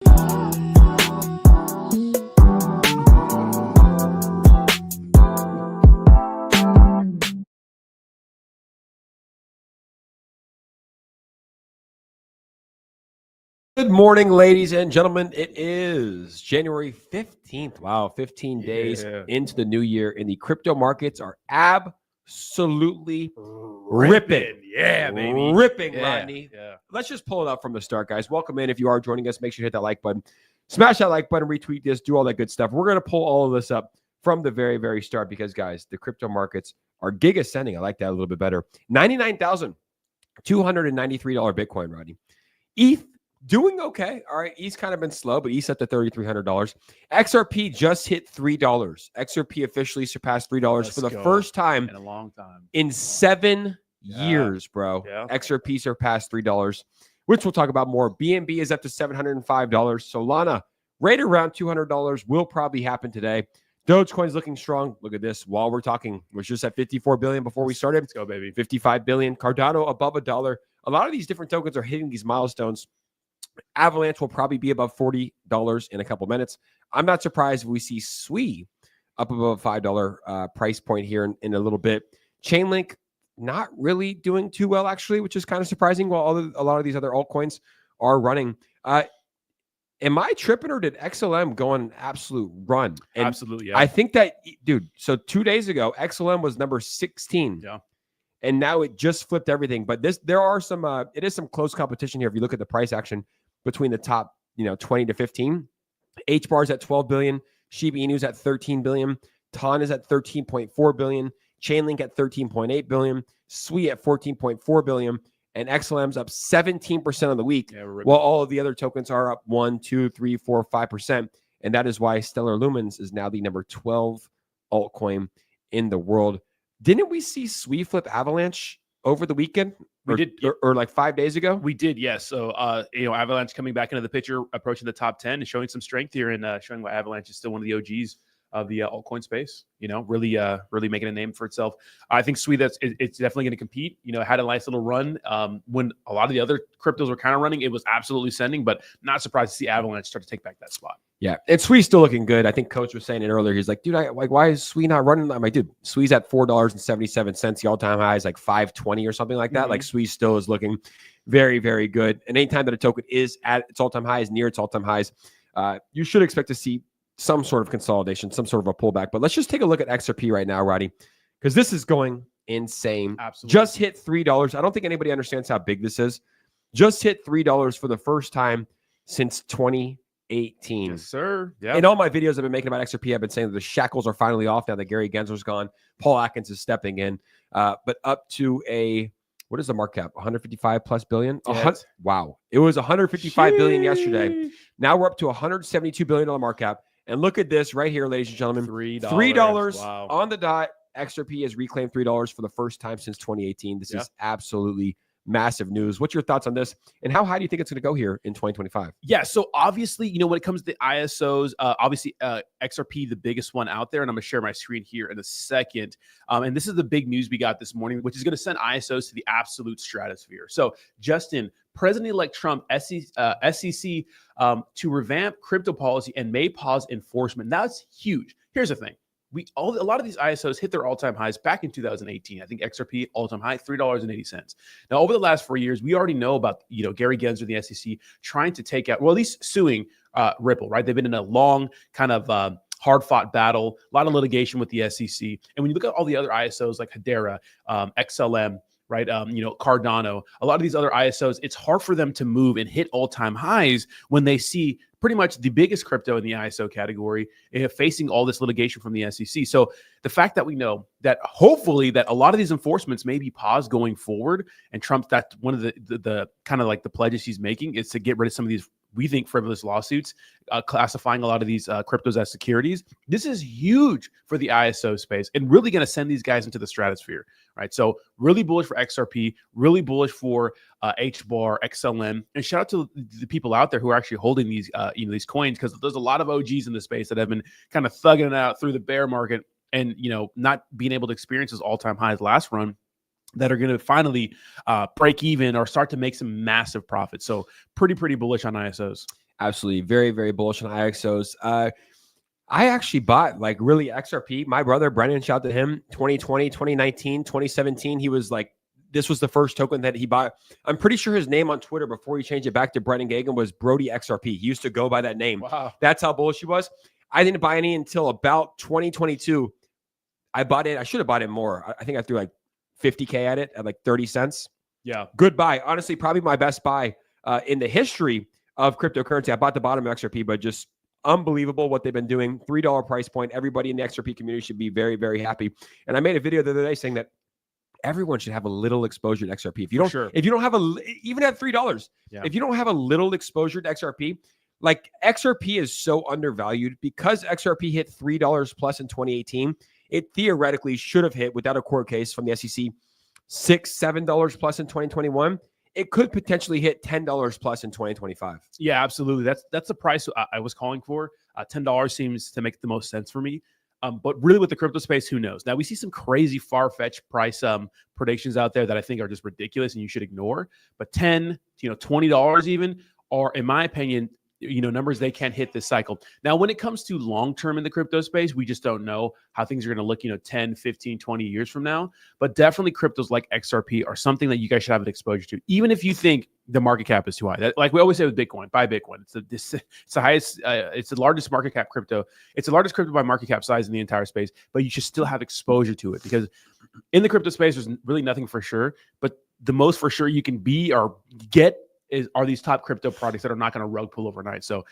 Good morning, ladies and gentlemen. It is January 15th. Wow, 15 days into the new year, and the crypto markets are absolutely ripping. Yeah, baby. Ripping, Yeah, Rodney. yeah. Let's just pull it up from the start, guys. Welcome in. If you are joining us, make sure you hit that like button. Smash that like button, retweet this, do all that good stuff. We're going to pull all of this up from the very, very start because, guys, the crypto markets are gig ascending. I like that a little bit better. $99,293 Bitcoin, Rodney. ETH doing okay. All right. ETH's kind of been slow, but ETH's up to $3,300. XRP just hit $3. XRP officially surpassed $3 for the first time in a long time. In 7 years, bro. Yeah. XRP surpassed $3, which we'll talk about more. BNB is up to $705. Solana right around $200 will probably happen today. Dogecoin's looking strong. Look at this. While we're talking, we're just at 54 billion before we started. Let's go, baby. 55 billion. Cardano above $1. A lot of these different tokens are hitting these milestones. Avalanche will probably be above $40 in a couple minutes. I'm not surprised if we see SWI up above $5 price point here in a little bit. Chainlink not really doing too well, actually, which is kind of surprising while a lot of these other altcoins are running. Am I tripping, or did XLM go on an absolute run? And absolutely, yeah. I think that, dude, so 2 days ago, XLM was number 16. Yeah. And now it just flipped everything. But there are some, it is some close competition here. If you look at the price action between the top, 20 to 15, HBAR is at 12 billion, Shiba Inu is at 13 billion, TON is at 13.4 billion, Chainlink at 13.8 billion, SWI at 14.4 billion, and XLM's up 17% on the week, while all of the other tokens are up 1, 2, 3, 4, 5%. And that is why Stellar Lumens is now the number 12 altcoin in the world. Didn't we see SWI flip Avalanche over the weekend? We did, or like 5 days ago? We did, yes. So, Avalanche coming back into the picture, approaching the top 10 and showing some strength here, and showing why Avalanche is still one of the OGs of the altcoin space. Really making a name for itself. I think SWI, it's definitely going to compete. It had a nice little run when a lot of the other cryptos were kind of running. It was absolutely sending, but not surprised to see Avalanche start to take back that spot. Yeah, and SWI's still looking good. I think Coach was saying it earlier. He's like, dude, why is SWI not running? I'm like, dude, SWI's at $4.77. The all-time high is like $5.20 or something like that. Mm-hmm. Like SWI still is looking very, very good. And anytime that a token is at its all-time highs, near its all-time highs, you should expect to see some sort of consolidation, some sort of a pullback. But let's just take a look at XRP right now, Roddy, because this is going insane. Absolutely. Just hit $3. I don't think anybody understands how big this is. Just hit $3 for the first time since 2018. Yes, sir. Yeah. In all my videos I've been making about XRP, I've been saying that the shackles are finally off now that Gary Gensler's gone. Paul Atkins is stepping in. But up to what is the market cap? 155 plus billion? Yes. Wow. It was 155 billion yesterday. Now we're up to $172 billion market cap. And look at this right here, ladies and gentlemen. $3 wow. On the dot. XRP has reclaimed $3 for the first time since 2018. This is absolutely massive news. What's your thoughts on this? And how high do you think it's going to go here in 2025? Yeah, so obviously, when it comes to the ISOs, obviously XRP, the biggest one out there, and I'm going to share my screen here in a second. And this is the big news we got this morning, which is going to send ISOs to the absolute stratosphere. So, Justin, President-elect Trump, SEC to revamp crypto policy and may pause enforcement. That's huge. Here's the thing. A lot of these ISOs hit their all-time highs back in 2018. I think XRP all-time high, $3.80. Now, over the last 4 years, we already know about Gary Gensler, the SEC, trying to take out, well, at least suing Ripple, right? They've been in a long kind of hard-fought battle, a lot of litigation with the SEC. And when you look at all the other ISOs like Hedera, XLM, right? Cardano, a lot of these other ISOs, it's hard for them to move and hit all-time highs when they see pretty much the biggest crypto in the ISO category facing all this litigation from the SEC. So the fact that we know that hopefully that a lot of these enforcements may be paused going forward, and Trump's, that one of the kind of like the pledges he's making is to get rid of some of these, we think, frivolous lawsuits, classifying a lot of these cryptos as securities. This is huge for the ISO space and really going to send these guys into the stratosphere, right? So really bullish for XRP, really bullish for HBAR, XLM, and shout out to the people out there who are actually holding these, these coins, because there's a lot of OGs in the space that have been kind of thugging it out through the bear market and, not being able to experience those all-time highs last run, that are going to finally break even or start to make some massive profits. So pretty bullish on ISOs. Absolutely. Very, very bullish on IXOs. I actually bought like really XRP. My brother, Brennan, shout out to him, 2020, 2019, 2017. He was like, this was the first token that he bought. I'm pretty sure his name on Twitter before he changed it back to Brennan Gagan was Brody XRP. He used to go by that name. Wow. That's how bullish he was. I didn't buy any until about 2022. I bought it. I should have bought it more. I think I threw like 50K at it at like 30 cents. Yeah. Good buy. Honestly, probably my best buy in the history of cryptocurrency. I bought the bottom of XRP, but just unbelievable what they've been doing. $3 price point. Everybody in the XRP community should be very, very happy. And I made a video the other day saying that everyone should have a little exposure to XRP. If you don't, if you don't have even at $3, if you don't have a little exposure to XRP, like XRP is so undervalued because XRP hit $3 plus in 2018. It theoretically should have hit, without a court case from the SEC, $6-7 plus in 2021. It could potentially hit $10 plus in 2025. Yeah, absolutely. That's the price I was calling for. $10 seems to make the most sense for me. But really with the crypto space, who knows? Now we see some crazy far-fetched price predictions out there that I think are just ridiculous and you should ignore. But $10, $20 even are, in my opinion, numbers they can't hit this cycle. Now, when it comes to long-term in the crypto space, we just don't know how things are going to look, 10, 15, 20 years from now. But definitely cryptos like XRP are something that you guys should have an exposure to, even if you think the market cap is too high. Like we always say with Bitcoin, buy Bitcoin. It's the highest, it's the largest market cap crypto. It's the largest crypto by market cap size in the entire space, but you should still have exposure to it because in the crypto space, there's really nothing for sure, but the most for sure you can be or get are these top crypto products that are not going to rug pull overnight. So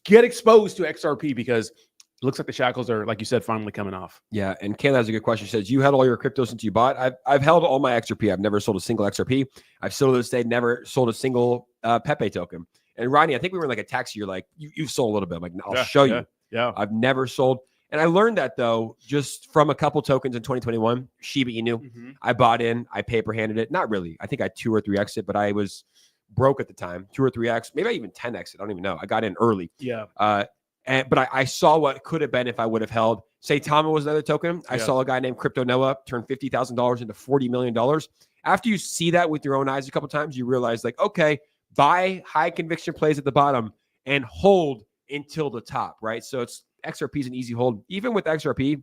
get exposed to XRP because it looks like the shackles are, like you said, finally coming off. Yeah. And Kayla has a good question. She says, you held all your crypto since you bought. I've held all my XRP. I've never sold a single XRP. I've still to this day never sold a single Pepe token. And Ronnie, I think we were in like a taxi. You're like, you've sold a little bit. I'm like, I'll show you. Yeah. I've never sold. And I learned that though, just from a couple tokens in 2021, Shiba Inu. Mm-hmm. I bought in, I paper handed it. Not really. I think I 2 or 3x it, but I was broke at the time, 2 or 3x, maybe I even 10x it. I don't even know. I got in early. Yeah. But I saw what could have been if I would have held. Saitama was another token. I saw a guy named Crypto Noah turn $50,000 into $40 million. After you see that with your own eyes a couple times, you realize like, okay, buy high conviction plays at the bottom and hold until the top, right? So it's XRP is an easy hold. Even with XRP,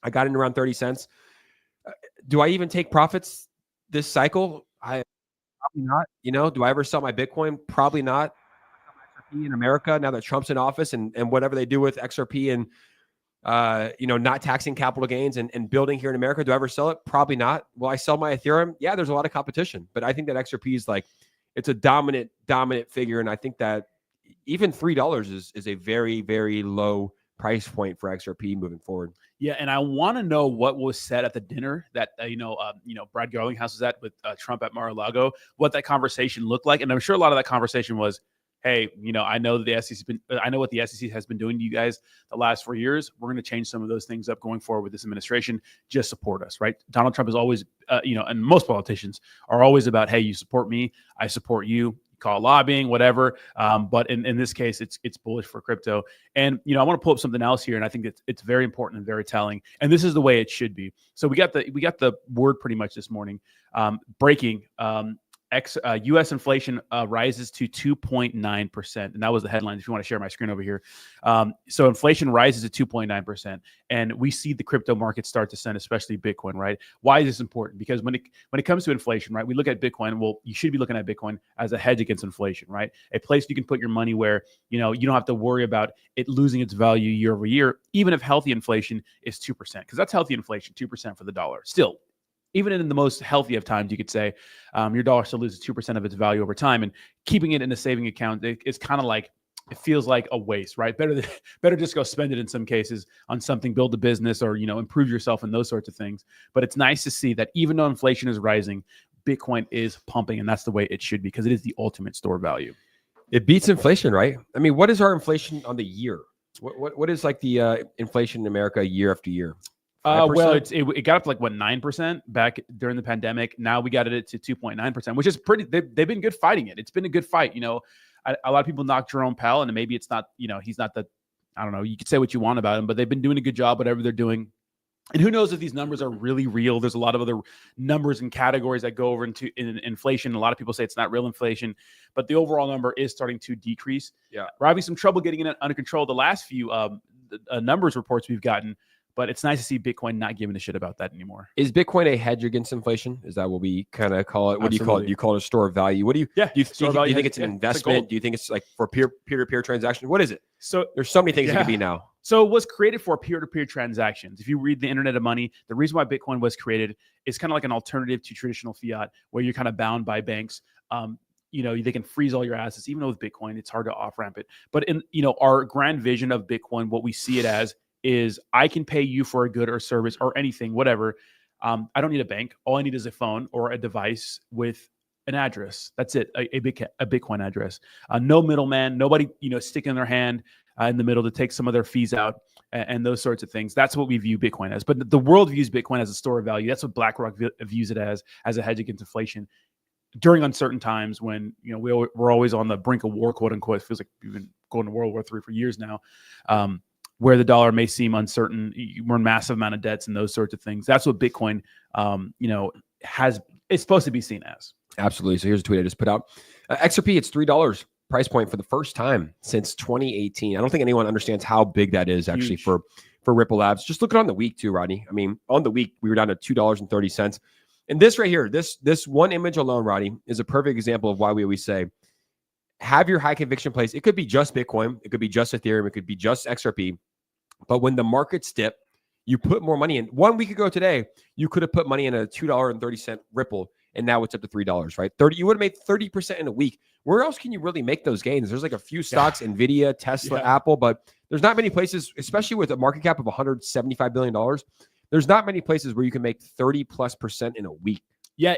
I got in around 30 cents. Do I even take profits this cycle? Probably not. Do I ever sell my Bitcoin? Probably not. XRP in America now that Trump's in office and whatever they do with XRP and not taxing capital gains and building here in America, do I ever sell it? Probably not. Will I sell my Ethereum? Yeah, there's a lot of competition, but I think that XRP is like it's a dominant figure, and I think that even $3 is a very, very low price point for XRP moving forward. Yeah, and I want to know what was said at the dinner that Brad Garlinghouse was at with Trump at Mar-a-Lago. What that conversation looked like, and I'm sure a lot of that conversation was, "Hey, I know that the SEC I know what the SEC has been doing to you guys the last 4 years. We're going to change some of those things up going forward with this administration. Just support us, right?" Donald Trump is always, and most politicians are always about, "Hey, you support me, I support you." Call lobbying, whatever. But in this case, it's bullish for crypto. And I want to pull up something else here, and I think it's very important and very telling. And this is the way it should be. So we got the word pretty much this morning. Breaking. U.S. inflation rises to 2.9%. And that was the headline. If you want to share my screen over here. So inflation rises to 2.9%. And we see the crypto market start to send, especially Bitcoin, right? Why is this important? Because when it comes to inflation, right, we look at Bitcoin. Well, you should be looking at Bitcoin as a hedge against inflation, right? A place you can put your money where, you don't have to worry about it losing its value year over year, even if healthy inflation is 2%, because that's healthy inflation, 2% for the dollar. Still, even in the most healthy of times, you could say your dollar still loses 2% of its value over time, and keeping it in a saving account, it's kind of like, it feels like a waste, right? Better just go spend it in some cases on something, build a business, or improve yourself and those sorts of things. But it's nice to see that even though inflation is rising, Bitcoin is pumping, and that's the way it should be because it is the ultimate store value. It beats inflation, right? I mean, what is our inflation on the year? What is like the inflation in America year after year? Well, it got up to like 9% back during the pandemic. Now we got it to 2.9%, which is pretty. They've been good fighting it. It's been a good fight. A lot of people knock Jerome Powell, and maybe it's not. He's not the. I don't know. You could say what you want about him, but they've been doing a good job. Whatever they're doing, And who knows if these numbers are really real? There's a lot of other numbers and categories that go over into inflation. A lot of people say it's not real inflation, but the overall number is starting to decrease. Yeah. We're having some trouble getting it under control. The last few numbers reports we've gotten, but it's nice to see Bitcoin not giving a shit about that anymore. Is Bitcoin a hedge against inflation? Is that what we kind of call it? What Absolutely. do you call it? Do you call it a store of value? What do you? Yeah. Do you think it's an investment? Do you think it's like for peer-to-peer transaction? What is it? So there's so many things it could be now. So it was created for peer-to-peer transactions. If you read the Internet of Money, the reason why Bitcoin was created is kind of like an alternative to traditional fiat, where you're kind of bound by banks. They can freeze all your assets. Even though with Bitcoin, it's hard to off-ramp it. But in our grand vision of Bitcoin, what we see it as is I can pay you for a good or service or anything, whatever. I don't need a bank. All I need is a phone or a device with an address. That's it, a Bitcoin address. No middleman, nobody sticking their hand in the middle to take some of their fees out and those sorts of things. That's what we view Bitcoin as. But the world views Bitcoin as a store of value. That's what BlackRock views it as a hedge against inflation during uncertain times when we're always on the brink of war, quote unquote. It feels like we've been going to World War III for years now, where the dollar may seem uncertain. We're in massive amount of debts and those sorts of things. That's what Bitcoin, it's supposed to be seen as. Absolutely. So here's a tweet I just put out. XRP, it's $3 price point for the first time since 2018. I don't think anyone understands how big that is actually for Ripple Labs. Just look at on the week too, Rodney. I mean, on the week, we were down to $2.30. And this right here, this one image alone, Rodney, is a perfect example of why we always say, have your high conviction plays. It could be just Bitcoin. It could be just Ethereum. It could be just XRP. But when the markets dip, you put more money in. 1 week ago today, you could have put money in a $2.30 Ripple, and now it's up to $3, right? You would have made 30% in a week. Where else can you really make those gains? There's like a few stocks, Nvidia, Tesla, Apple, but there's not many places, especially with a market cap of $175 billion. There's not many places where you can make 30+% in a week. Yeah,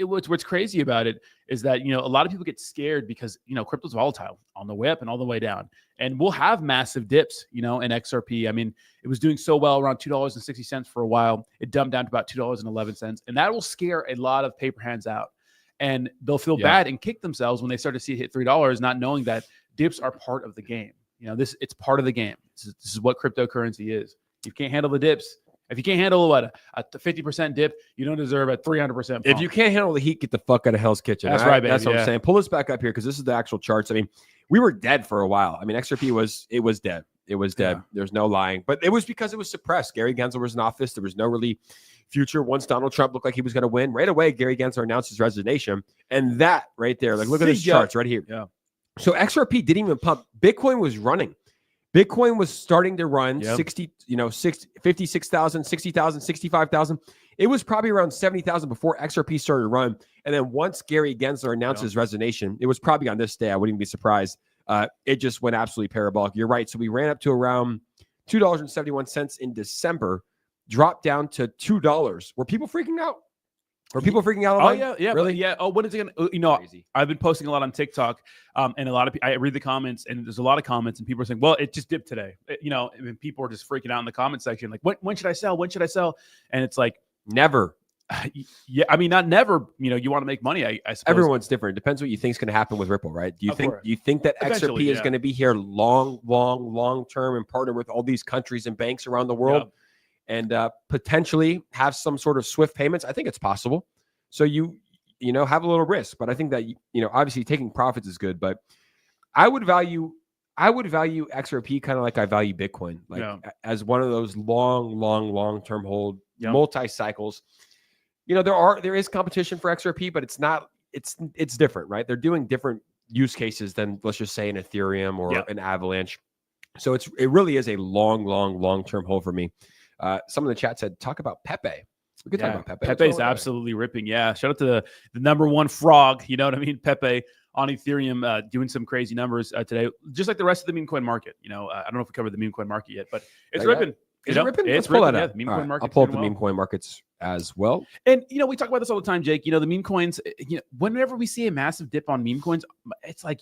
what's crazy about it is that a lot of people get scared because crypto's volatile on the way up and all the way down, and we'll have massive dips. In XRP, I mean, it was doing so well around $2.60 for a while. It dumped down to about $2.11, and that will scare a lot of paper hands out, and they'll feel bad and kick themselves when they start to see it hit $3, not knowing that dips are part of the game. It's part of the game. This is what cryptocurrency is. You can't handle the dips. If you can't handle a 50% dip, you don't deserve a 300% pump. If you can't handle the heat, get the fuck out of Hell's Kitchen. That's right, baby. That's what I'm saying. Pull this back up here because this is the actual charts. I mean, we were dead for a while. I mean, XRP was dead. It was dead. There's no lying. But it was because it was suppressed. Gary Gensler was in office. There was no really future. Once Donald Trump looked like he was going to win, right away, Gary Gensler announced his resignation. And that right there, like, look at these charts right here. Yeah. So XRP didn't even pump. Bitcoin was running. Bitcoin was starting to run 56,000, 60,000, 65,000. It was probably around 70,000 before XRP started to run. And then once Gary Gensler announced his resignation, it was probably on this day. I wouldn't even be surprised. It just went absolutely parabolic. You're right. So we ran up to around $2.71 in December, dropped down to $2. Were people freaking out? Were people freaking out? Oh yeah, really? Yeah. Oh, when is it gonna? Crazy. I've been posting a lot on TikTok, and a lot of I read the comments, and there's a lot of comments, and people are saying, "Well, it just dipped today." And people are just freaking out in the comment section, like, "When should I sell? When should I sell?" And it's like, never. Yeah, I mean, not never. You want to make money. I suppose everyone's different. It depends what you think is going to happen with Ripple, right? Do you think that XRP is going to be here long term and partner with all these countries and banks around the world? Yeah. And potentially have some sort of swift payments? I think it's possible. So you have a little risk, but I think that obviously taking profits is good. But I would value XRP kind of like I value Bitcoin, as one of those long term hold, multi cycles. There is competition for XRP, but it's different, right? They're doing different use cases than, let's just say, an Ethereum or an Avalanche. So it really is a long term hold for me. Some of the chat said, talk about Pepe. We could talk about Pepe. Pepe's absolutely ripping. Yeah. Shout out to the number one frog. You know what I mean? Pepe on Ethereum doing some crazy numbers today, just like the rest of the meme coin market. I don't know if we covered the meme coin market yet, but it's ripping. Is it ripping? Let's pull that up. Meme coin market. I'll pull up the meme coin markets as well. And, we talk about this all the time, Jake. The meme coins, whenever we see a massive dip on meme coins, it's like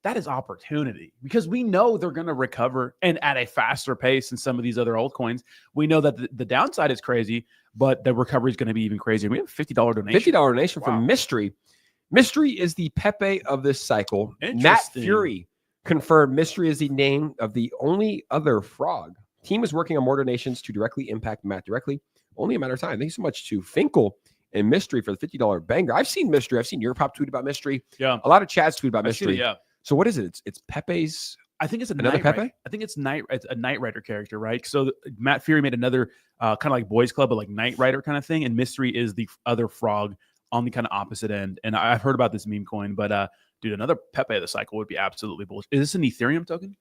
that is opportunity because we know they're going to recover and at a faster pace than some of these other altcoins. We know that the downside is crazy, but the recovery is going to be even crazier. We have a $50 donation. $50 donation from Mystery. Mystery is the Pepe of this cycle. Matt Fury confirmed Mystery is the name of the only other frog Team is working on more donations to directly impact Matt directly. Only a matter of time. Thank you so much to Finkel and Mystery for the $50 banger. I've seen Mystery. I've seen your pop tweet about Mystery. Yeah. A lot of Chad's tweet about I've seen Mystery. it, yeah. So what is it? It's Pepe's. I think it's another Knight Pepe. Rider. I think it's a Knight Rider character, right? So Matt Fury made another kind of like Boys Club, but like Knight Rider kind of thing, and Mystery is the other frog on the kind of opposite end. And I've heard about this meme coin, but dude, another Pepe of the cycle would be absolutely bullshit. Is this an Ethereum token?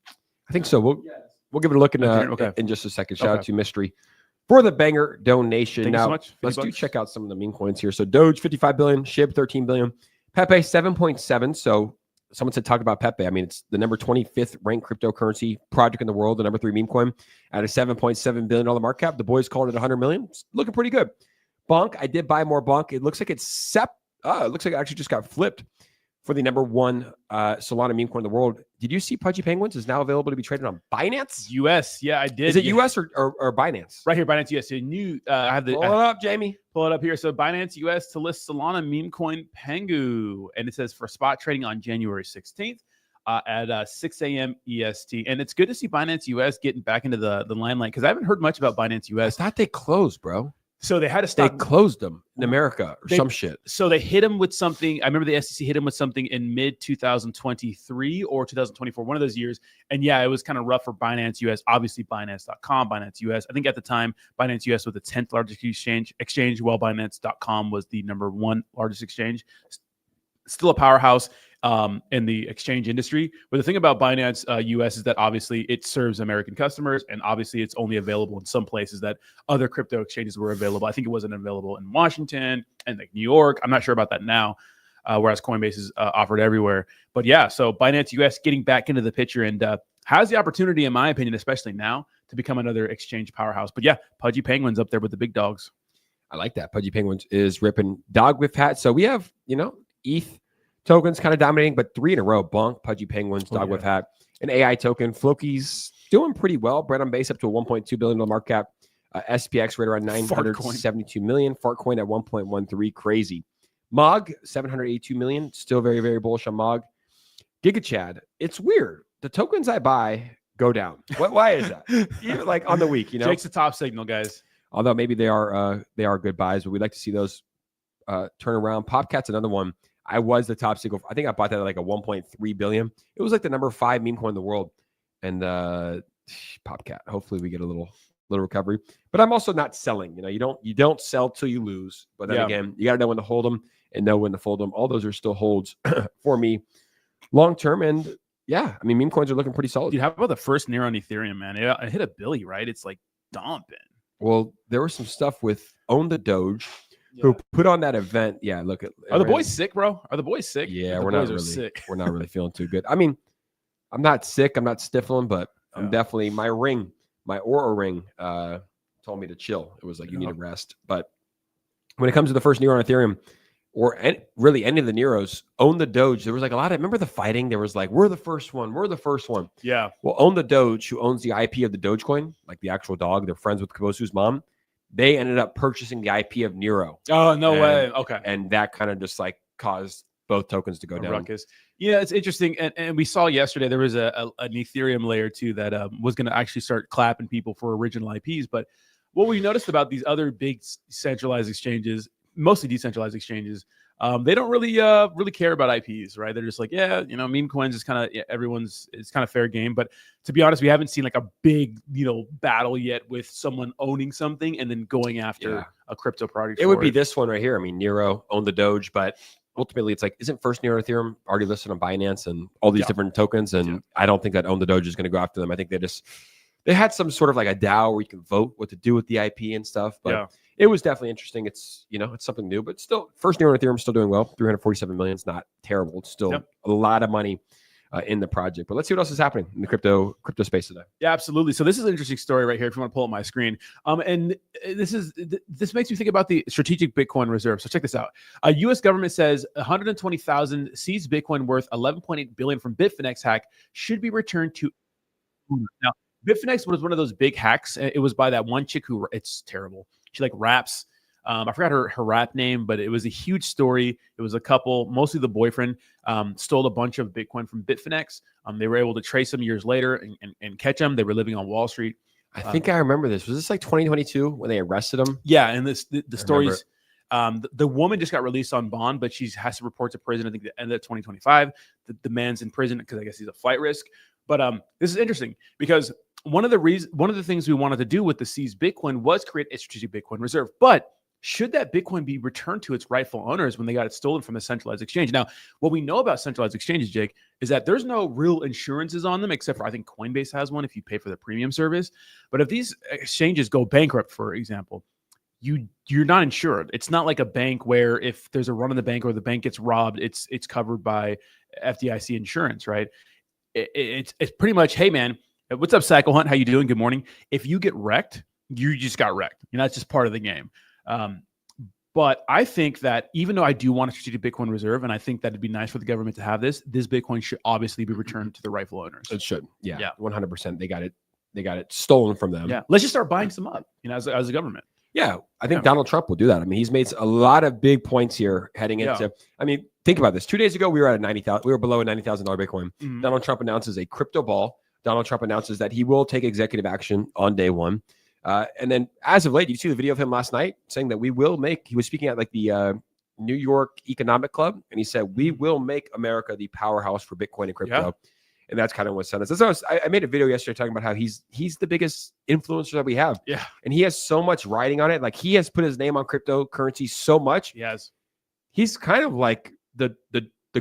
I think so. We'll give it a look in just a second. Shout out to Mystery for the banger donation. Thank now, you so much. let's do check out some of the meme coins here. So Doge, 55 billion, SHIB, 13 billion, Pepe, 7.7. So someone said talk about Pepe. I mean, it's the number 25th ranked cryptocurrency project in the world, the number 3 meme coin at a $7.7 billion market cap. The boys called it 100 million. It's looking pretty good. Bonk, I did buy more Bonk. It looks like it looks like it actually just got flipped for the number 1 Solana meme coin in the world. Did you see Pudgy Penguins is now available to be traded on Binance? US. Yeah, I did. Is it US or Binance? Right here, Binance US. So I have the pull it up, Jamie. Pull it up here. So Binance US to list Solana meme coin Pengu. And it says for spot trading on January 16th at 6 a.m. EST. And it's good to see Binance US getting back into the limelight because I haven't heard much about Binance US. I thought they closed, bro. So they had to stop. They closed them in America or some shit. So they hit them with something. I remember the SEC hit them with something in mid 2023 or 2024, one of those years. And yeah, it was kind of rough for Binance US. Obviously, Binance.com, Binance US. I think at the time, Binance US was the 10th largest exchange, while Binance.com was the number 1 largest exchange. Still a powerhouse in the exchange industry. But the thing about Binance US is that obviously it serves American customers, and obviously it's only available in some places that other crypto exchanges were available. I think it wasn't available in Washington and like New York. I'm not sure about that now, whereas Coinbase is offered everywhere. But yeah, so Binance US getting back into the picture and has the opportunity, in my opinion, especially now, to become another exchange powerhouse. But yeah, Pudgy Penguins up there with the big dogs. I like that. Pudgy Penguins is ripping dog with hat. So we have, ETH tokens kind of dominating, but 3 in a row. Bonk, Pudgy Penguins, dog with hat, an AI token. Floki's doing pretty well. Bread on base up to a $1.2 billion market cap. SPX right around 972 million. Fartcoin at 1.13. Crazy. Mog, 782 million. Still very, very bullish on Mog. GigaChad. It's weird. The tokens I buy go down. Why is that? Even like on the week, Jake's the top signal, guys. Although maybe they are good buys, but we'd like to see those turn around. Popcat's another one. I was the top single. I think I bought that at like a 1.3 billion. It was like the number 5 meme coin in the world. And Popcat. Hopefully we get a little recovery. But I'm also not selling. You don't sell till you lose. But then again, you got to know when to hold them and know when to fold them. All those are still holds for me long term. And yeah, I mean, meme coins are looking pretty solid. Dude, how about the first near on Ethereum, man? It hit a billy, right? It's like dumping. Well, there was some stuff with Own the Doge. Who put on that event? Yeah, look at. Are the boys sick, bro? Are the boys sick? Yeah, we're not really feeling too good. I mean, I'm not sick. I'm not stifling, but I'm definitely my Aura ring told me to chill. It was like you need to rest. But when it comes to the first Nero on Ethereum, or really any of the Neros, Own the Doge. There was like a lot of. Remember the fighting? There was like, we're the first one. We're the first one. Yeah. Well, Own the Doge, who owns the IP of the Dogecoin, like the actual dog. They're friends with Kabosu's mom. They ended up purchasing the IP of Nero. Oh, no way. Okay. And that kind of just like caused both tokens to go down. Ruckus. Yeah, it's interesting. And we saw yesterday there was an Ethereum layer too that was going to actually start clapping people for original IPs. But what we noticed about these other big centralized exchanges, mostly decentralized exchanges, they don't really care about IPs, right? They're just like, meme coins is kind of it's kind of fair game. But to be honest, we haven't seen like a big, battle yet with someone owning something and then going after a crypto project. It would be this one right here. I mean, Nero owned the Doge, but ultimately it's like, isn't First Nero Ethereum already listed on Binance and all these different tokens? And I don't think that Own the Doge is going to go after them. I think they had some sort of like a DAO where you can vote what to do with the IP and stuff. But it was definitely interesting. It's, it's something new, but still First Nero Ethereum still doing well. 347 million is not terrible. It's still a lot of money in the project. But let's see what else is happening in the crypto space today. Yeah, absolutely. So this is an interesting story right here if you want to pull up my screen. And this makes me think about the strategic Bitcoin reserve. So check this out. US government says 120,000 seized Bitcoin worth 11.8 billion from Bitfinex hack should be returned to now. Bitfinex was one of those big hacks. It was by that one chick who, it's terrible. She like raps. I forgot her rap name, but it was a huge story. It was a couple, mostly the boyfriend, stole a bunch of Bitcoin from Bitfinex. They were able to trace them years later and catch them. They were living on Wall Street. I think I remember this. Was this like 2022 when they arrested him? Yeah, and the stories. The woman just got released on bond, but she has to report to prison. I think the end of 2025. The man's in prison because I guess he's a flight risk. But this is interesting because one of the things we wanted to do with the seized Bitcoin was create a strategic Bitcoin reserve. But should that Bitcoin be returned to its rightful owners when they got it stolen from a centralized exchange? Now, what we know about centralized exchanges, Jake, is that there's no real insurances on them, except for I think Coinbase has one if you pay for the premium service. But if these exchanges go bankrupt, for example, you're not insured. It's not like a bank where if there's a run on the bank or the bank gets robbed, it's covered by FDIC insurance, right? It's pretty much, hey man, what's up, Cycle Hunt? How you doing? Good morning. If you get wrecked, you just got wrecked. You know, that's just part of the game. But I think that even though I do want a strategic Bitcoin reserve, and I think that it'd be nice for the government to have this Bitcoin should obviously be returned to the rightful owners. It should. Yeah. 100%. They got it stolen from them. Yeah. Let's just start buying some up, as a government. Yeah. I think Donald Trump will do that. I mean, he's made a lot of big points here heading into, I mean, think about this. 2 days ago, we were at we were below a $90,000 Bitcoin. Mm-hmm. Donald Trump announces a crypto ball. Donald Trump announces that he will take executive action on day one. And then as of late, you see the video of him last night saying that he was speaking at like the New York Economic Club. And he said, we will make America the powerhouse for Bitcoin and crypto. Yeah. And that's kind of what sent us. So I made a video yesterday talking about how he's the biggest influencer that we have. Yeah. And he has so much writing on it. Like he has put his name on cryptocurrency so much. Yes. He's kind of like the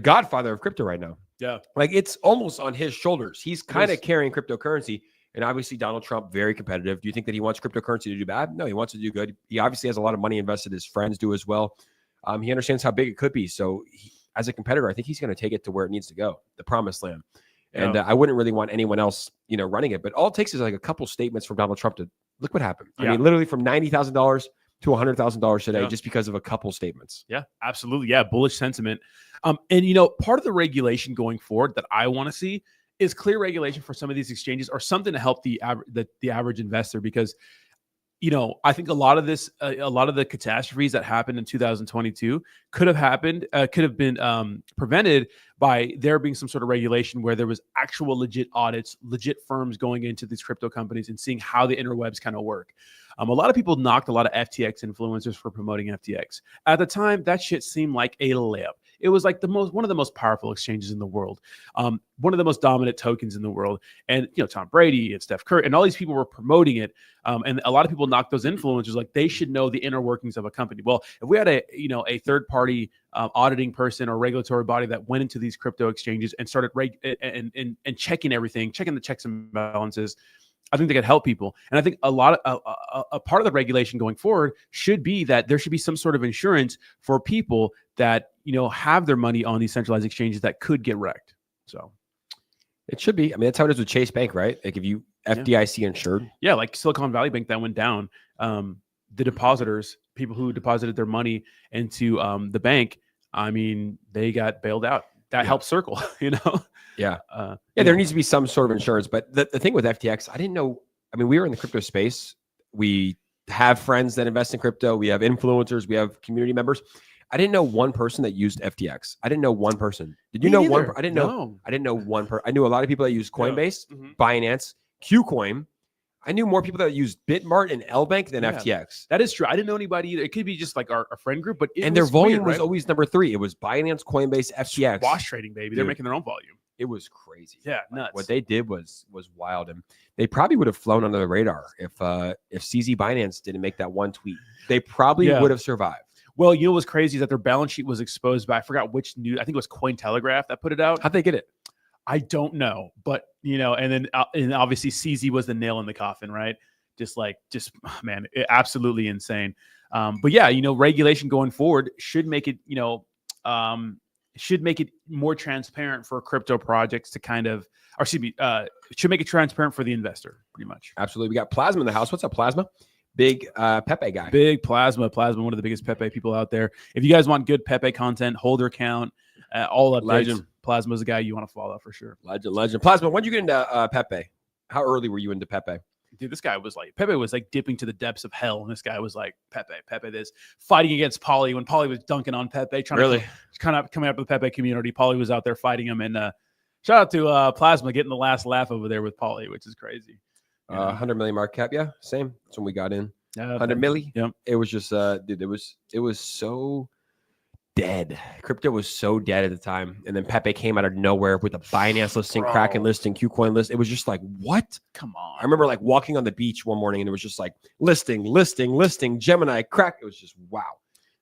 godfather of crypto right now. Yeah. Like it's almost on his shoulders. He's kind of carrying cryptocurrency. And obviously Donald Trump, very competitive. Do you think that he wants cryptocurrency to do bad? No, he wants to do good. He obviously has a lot of money invested. His friends do as well. He understands how big it could be. So as a competitor, I think he's going to take it to where it needs to go, the promised land. And I wouldn't really want anyone else, running it. But all it takes is like a couple statements from Donald Trump to look what happened. I mean, literally from $90,000 to $100,000 today, just because of a couple statements. Yeah, absolutely. Yeah, bullish sentiment. And part of the regulation going forward that I want to see is clear regulation for some of these exchanges or something to help the average investor, because I think a lot of the catastrophes that happened in 2022 could have been prevented by there being some sort of regulation where there was actual legit audits, legit firms going into these crypto companies and seeing how the interwebs kind of work. A lot of people knocked a lot of FTX influencers for promoting FTX. At the time, that shit seemed like a layup. It was like one of the most powerful exchanges in the world, one of the most dominant tokens in the world. And, Tom Brady and Steph Curry and all these people were promoting it. And a lot of people knocked those influencers like they should know the inner workings of a company. Well, if we had a third party auditing person or regulatory body that went into these crypto exchanges and started and checking everything, checking the checks and balances, I think they could help people. And I think a part of the regulation going forward should be that there should be some sort of insurance for people that, have their money on these centralized exchanges that could get wrecked. So it should be. I mean, that's how it is with Chase Bank, right? Like if you FDIC insured. Yeah. Like Silicon Valley Bank that went down. The depositors, people who deposited their money into the bank, I mean, they got bailed out. That helped Circle, Yeah. There needs to be some sort of insurance. But the thing with FTX, I didn't know. I mean, we were in the crypto space. We have friends that invest in crypto. We have influencers. We have community members. I didn't know one person that used FTX. I didn't know one person. Did you know one? I didn't know. No. I didn't know one person. I knew a lot of people that use Coinbase, Binance, KuCoin. I knew more people that used Bitmart and LBank than FTX. That is true. I didn't know anybody either. It could be just like our friend group, but their volume was always number 3. It was Binance, Coinbase, FTX. Wash trading, baby. They're making their own volume. It was crazy. Yeah, nuts. What they did was wild, and they probably would have flown under the radar if CZ Binance didn't make that one tweet. They probably would have survived. Well, what's crazy is that their balance sheet was exposed by, I forgot which news. I think it was Cointelegraph that put it out. How'd they get it? I don't know, but and then and obviously CZ was the nail in the coffin, right? Man, absolutely insane. But yeah, regulation going forward should make it, more transparent for crypto projects to should make it transparent for the investor, pretty much. Absolutely. We got Plasma in the house. What's up, Plasma? Big Pepe guy. Big Plasma, one of the biggest Pepe people out there. If you guys want good Pepe content, holder count, all updates, legend. Plasma's a guy you want to follow for sure. Legend. Plasma, when did you get into Pepe? How early were you into Pepe? Dude, this guy was like, Pepe was like dipping to the depths of hell. And this guy was like, Pepe this, fighting against Polly when Polly was dunking on Pepe, coming up with the Pepe community. Polly was out there fighting him. And shout out to Plasma getting the last laugh over there with Polly, which is crazy. Yeah. 100 million market cap. Yeah, same. That's when we got in. 100 that- milli. Yep. It was just, dude, it was so dead. Crypto was so dead at the time. And then Pepe came out of nowhere with a Binance listing, Bro. Kraken listing, KuCoin list. It was just like, what? Come on. I remember like walking on the beach one morning and it was just like listing, Gemini, crack. It was just wow.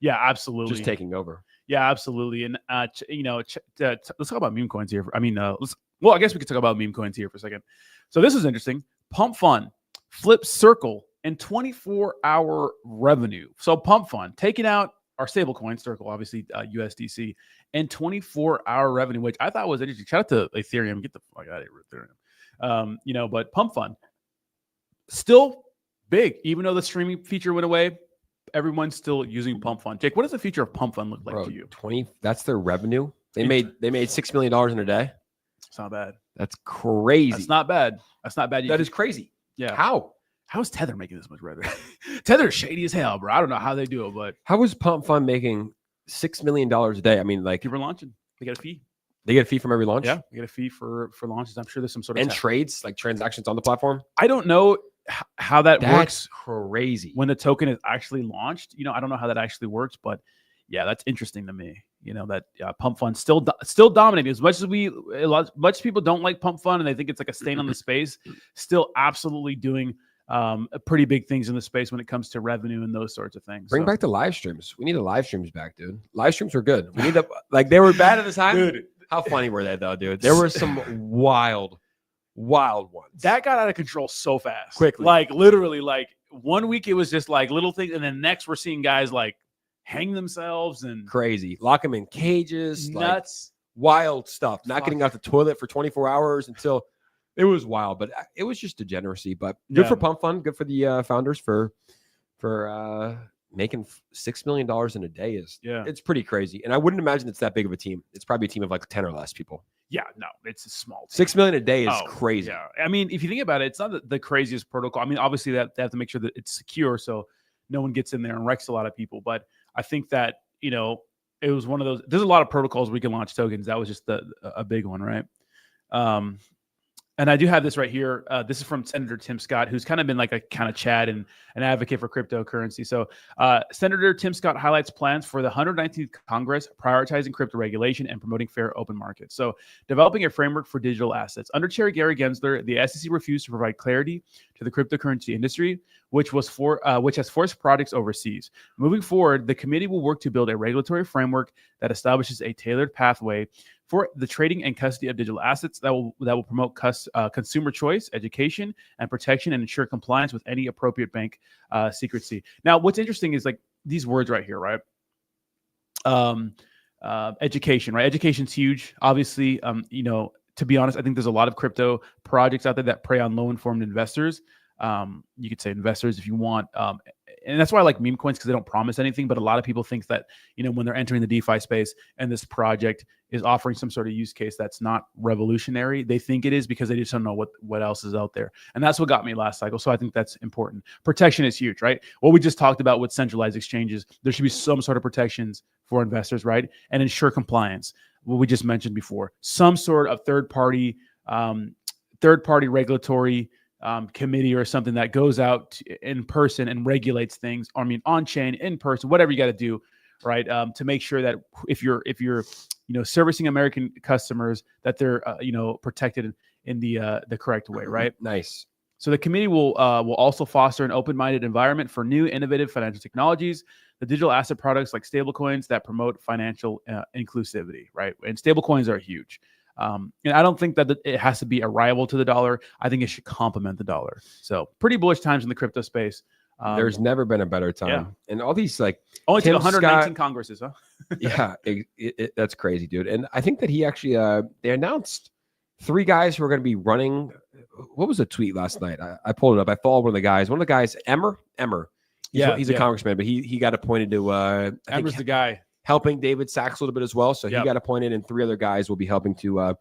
Yeah, absolutely. Just taking over. Yeah, absolutely. And let's talk about meme coins here. I guess we could talk about meme coins here for a second. So this is interesting. Pump.fun flips Circle in 24-hour revenue. So Pump.fun taking out our stable coin, Circle, obviously USDC, and 24-hour revenue, which I thought was interesting. Shout out to Ethereum. Get the fuck out of here, Ethereum. But Pump.fun still big, even though the streaming feature went away. Everyone's still using Pump.fun. Jake, what does the future of Pump.fun look like to you? 20. That's their revenue. They made $6 million in a day. It's not bad. That's crazy. That's not bad. That's not bad. That is crazy. Yeah. How is Tether making this much revenue? Tether's shady as hell, bro. I don't know how they do it, but how is Pump.fun making $6 million a day? I mean, like people are launching. They get a fee. They get a fee from every launch. Yeah, they get a fee for launches. I'm sure there's some sort of trades, like transactions on the platform. I don't know how that works. Crazy. When the token is actually launched, I don't know how that actually works, but yeah, that's interesting to me. That Pump.fun still dominating as much as much people don't like Pump.fun and they think it's like a stain on the space. Still, absolutely doing pretty big things in the space when it comes to revenue and those sorts of things. Bring back the live streams. We need the live streams back, dude. Live streams were good. We need they were bad at the time. Dude, how funny were they though, dude? There were some wild ones. That got out of control so fast. Quickly. Like literally, like 1 week it was just like little things, and then next we're seeing guys like hang themselves and crazy. Lock them in cages. Nuts. Like, wild stuff. Not getting out the toilet for 24 hours until it was wild, but it was just degeneracy. But good for Pump.fun. Good for the founders for making $6 million in a day. It's pretty crazy. And I wouldn't imagine it's that big of a team. It's probably a team of like 10 or less people. Yeah, no, it's a small team. $6 million a day is crazy. Yeah. I mean, if you think about it, it's not the craziest protocol. I mean, obviously that they have to make sure that it's secure so no one gets in there and wrecks a lot of people. But I think that, it was one of those. There's a lot of protocols where we can launch tokens. That was just a big one, right? And I do have this right here. This is from Senator Tim Scott, who's kind of been like a kind of Chad and an advocate for cryptocurrency. So Senator Tim Scott highlights plans for the 119th Congress prioritizing crypto regulation and promoting fair open markets. So developing a framework for digital assets. Under Chair Gary Gensler, the SEC refused to provide clarity to the cryptocurrency industry, which has forced projects overseas. Moving forward, the committee will work to build a regulatory framework that establishes a tailored pathway for the trading and custody of digital assets that will promote consumer choice, education, and protection, and ensure compliance with any appropriate bank secrecy. Now, what's interesting is like these words right here, right? Education, right? Education's huge. Obviously, to be honest, I think there's a lot of crypto projects out there that prey on low-informed investors. You could say investors if you want. And that's why I like meme coins, because they don't promise anything. But a lot of people think that, when they're entering the DeFi space and this project is offering some sort of use case that's not revolutionary, they think it is because they just don't know what else is out there. And that's what got me last cycle. So I think that's important. Protection is huge, right? What we just talked about with centralized exchanges, there should be some sort of protections for investors, right? And ensure compliance. What we just mentioned before, some sort of third-party regulatory committee or something that goes out in person and regulates things. On chain, in person, whatever you got to do, right? To make sure that if you're servicing American customers, that they're protected in the correct way, right? Nice. So the committee will also foster an open-minded environment for new innovative financial technologies, the digital asset products like stablecoins that promote financial inclusivity, right? And stablecoins are huge. And I don't think that it has to be a rival to the dollar. I think it should complement the dollar. So pretty bullish times in the crypto spaase. There's never been a better time. Yeah. And all these only took 119 Scott, Congresses, huh? Yeah, that's crazy, dude. And I think that he actually they announced 3 guys who are going to be running. What was a tweet last night? I pulled it up. I followed one of the guys. One of the guys, Emmer. He's a congressman, but he got appointed to. Emmer's the guy helping David Sachs a little bit as well. So he got appointed, and 3 other guys will be helping to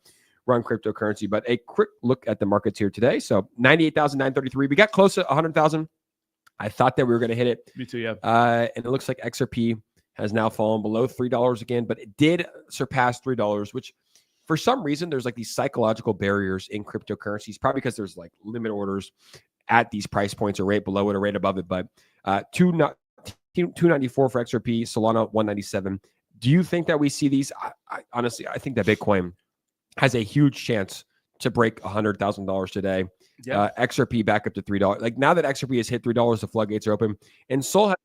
run cryptocurrency. But a quick look at the markets here today. So 98,933. We got close to 100,000. I thought that we were going to hit it. Me too, yeah. And it looks like XRP has now fallen below $3 again, but it did surpass $3, which for some reason there's like these psychological barriers in cryptocurrencies, probably because there's like limit orders at these price points or right below it or right above it. But 294 for XRP, Solana 197. Do you think that we see these? Honestly, I think that Bitcoin has a huge chance to break $100,000 today. Yeah. XRP back up to $3. Like now that XRP has hit $3, the floodgates are open. And Sol has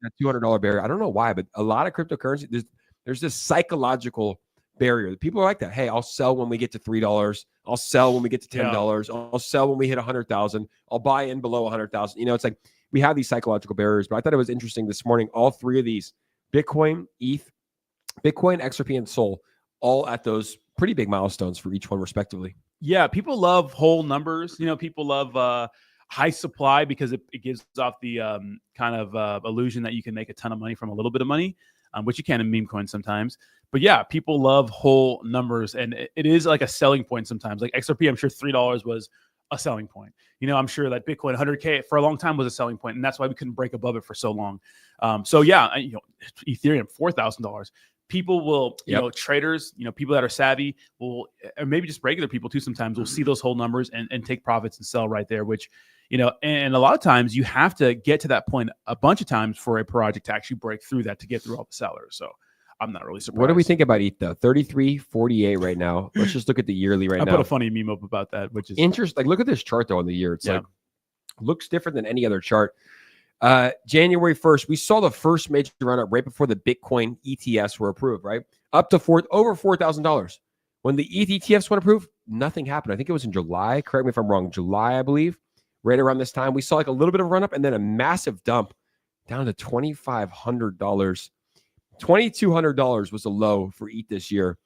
a $200 barrier. I don't know why, but a lot of cryptocurrency, there's this psychological barrier. People are like that. Hey, I'll sell when we get to $3. I'll sell when we get to $10. I'll sell when we hit 100,000. I'll buy in below 100,000. You know, it's like we have these psychological barriers. But I thought it was interesting this morning. All three of these, Bitcoin, ETH, Bitcoin, XRP, and Sol, all at those pretty big milestones for each one respectively. Yeah, people love whole numbers. You know, people love high supply because it gives off the kind of illusion that you can make a ton of money from a little bit of money, which you can in meme coins sometimes. But yeah, people love whole numbers, and it is like a selling point sometimes. Like XRP, I'm sure $3 was a selling point. You know, I'm sure that Bitcoin 100K for a long time was a selling point, and that's why we couldn't break above it for so long. So yeah, you know, Ethereum $4,000. People will, you know, traders, you know, people that are savvy will, or maybe just regular people too, sometimes will see those whole numbers and take profits and sell right there, which, you know, and a lot of times you have to get to that point a bunch of times for a project to actually break through that to get through all the sellers. So I'm not really surprised. What do we think about ETH though? 33.48 right now. Let's just look at the yearly right now. I put a funny meme up about that, which is interesting. Like, look at this chart though on the year. It's like, looks different than any other chart. January 1st, we saw the first major run up right before the Bitcoin ETFs were approved, right? Up to over $4,000. When the ETH ETFs went approved, nothing happened. I think it was in July. Correct me if I'm wrong. July, I believe. Right around this time, we saw like a little bit of run up and then a massive dump down to $2,500. $2,200 was a low for ETH this year.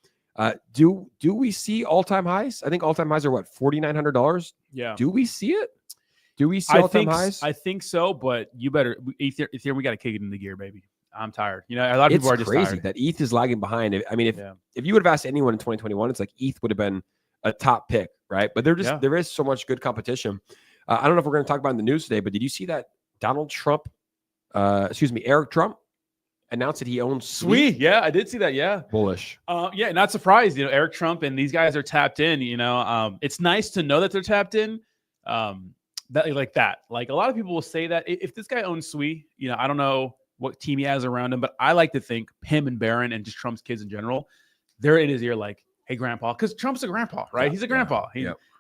Do we see all-time highs? I think all-time highs are what, $4,900? Yeah. Do we see it? Do we see all-time highs? I think so, but you better Ethereum. We got to kick it into gear, baby. I'm tired. You know, a lot of people are just crazy tired. That ETH is lagging behind. I mean, if you would have asked anyone in 2021, it's like ETH would have been a top pick, right? But there is so much good competition. I don't know if we're going to talk about it in the news today, but did you see that Eric Trump announced that he owns Sweet. Yeah, I did see that. Yeah. Bullish. Yeah, not surprised. You know, Eric Trump and these guys are tapped in. You know, it's nice to know that they're tapped in. Like a lot of people will say that if this guy owns Sui, you know, I don't know what team he has around him, but I like to think him and Barron and just Trump's kids in general, they're in his ear like, hey, grandpa, because Trump's a grandpa, right? He's a grandpa.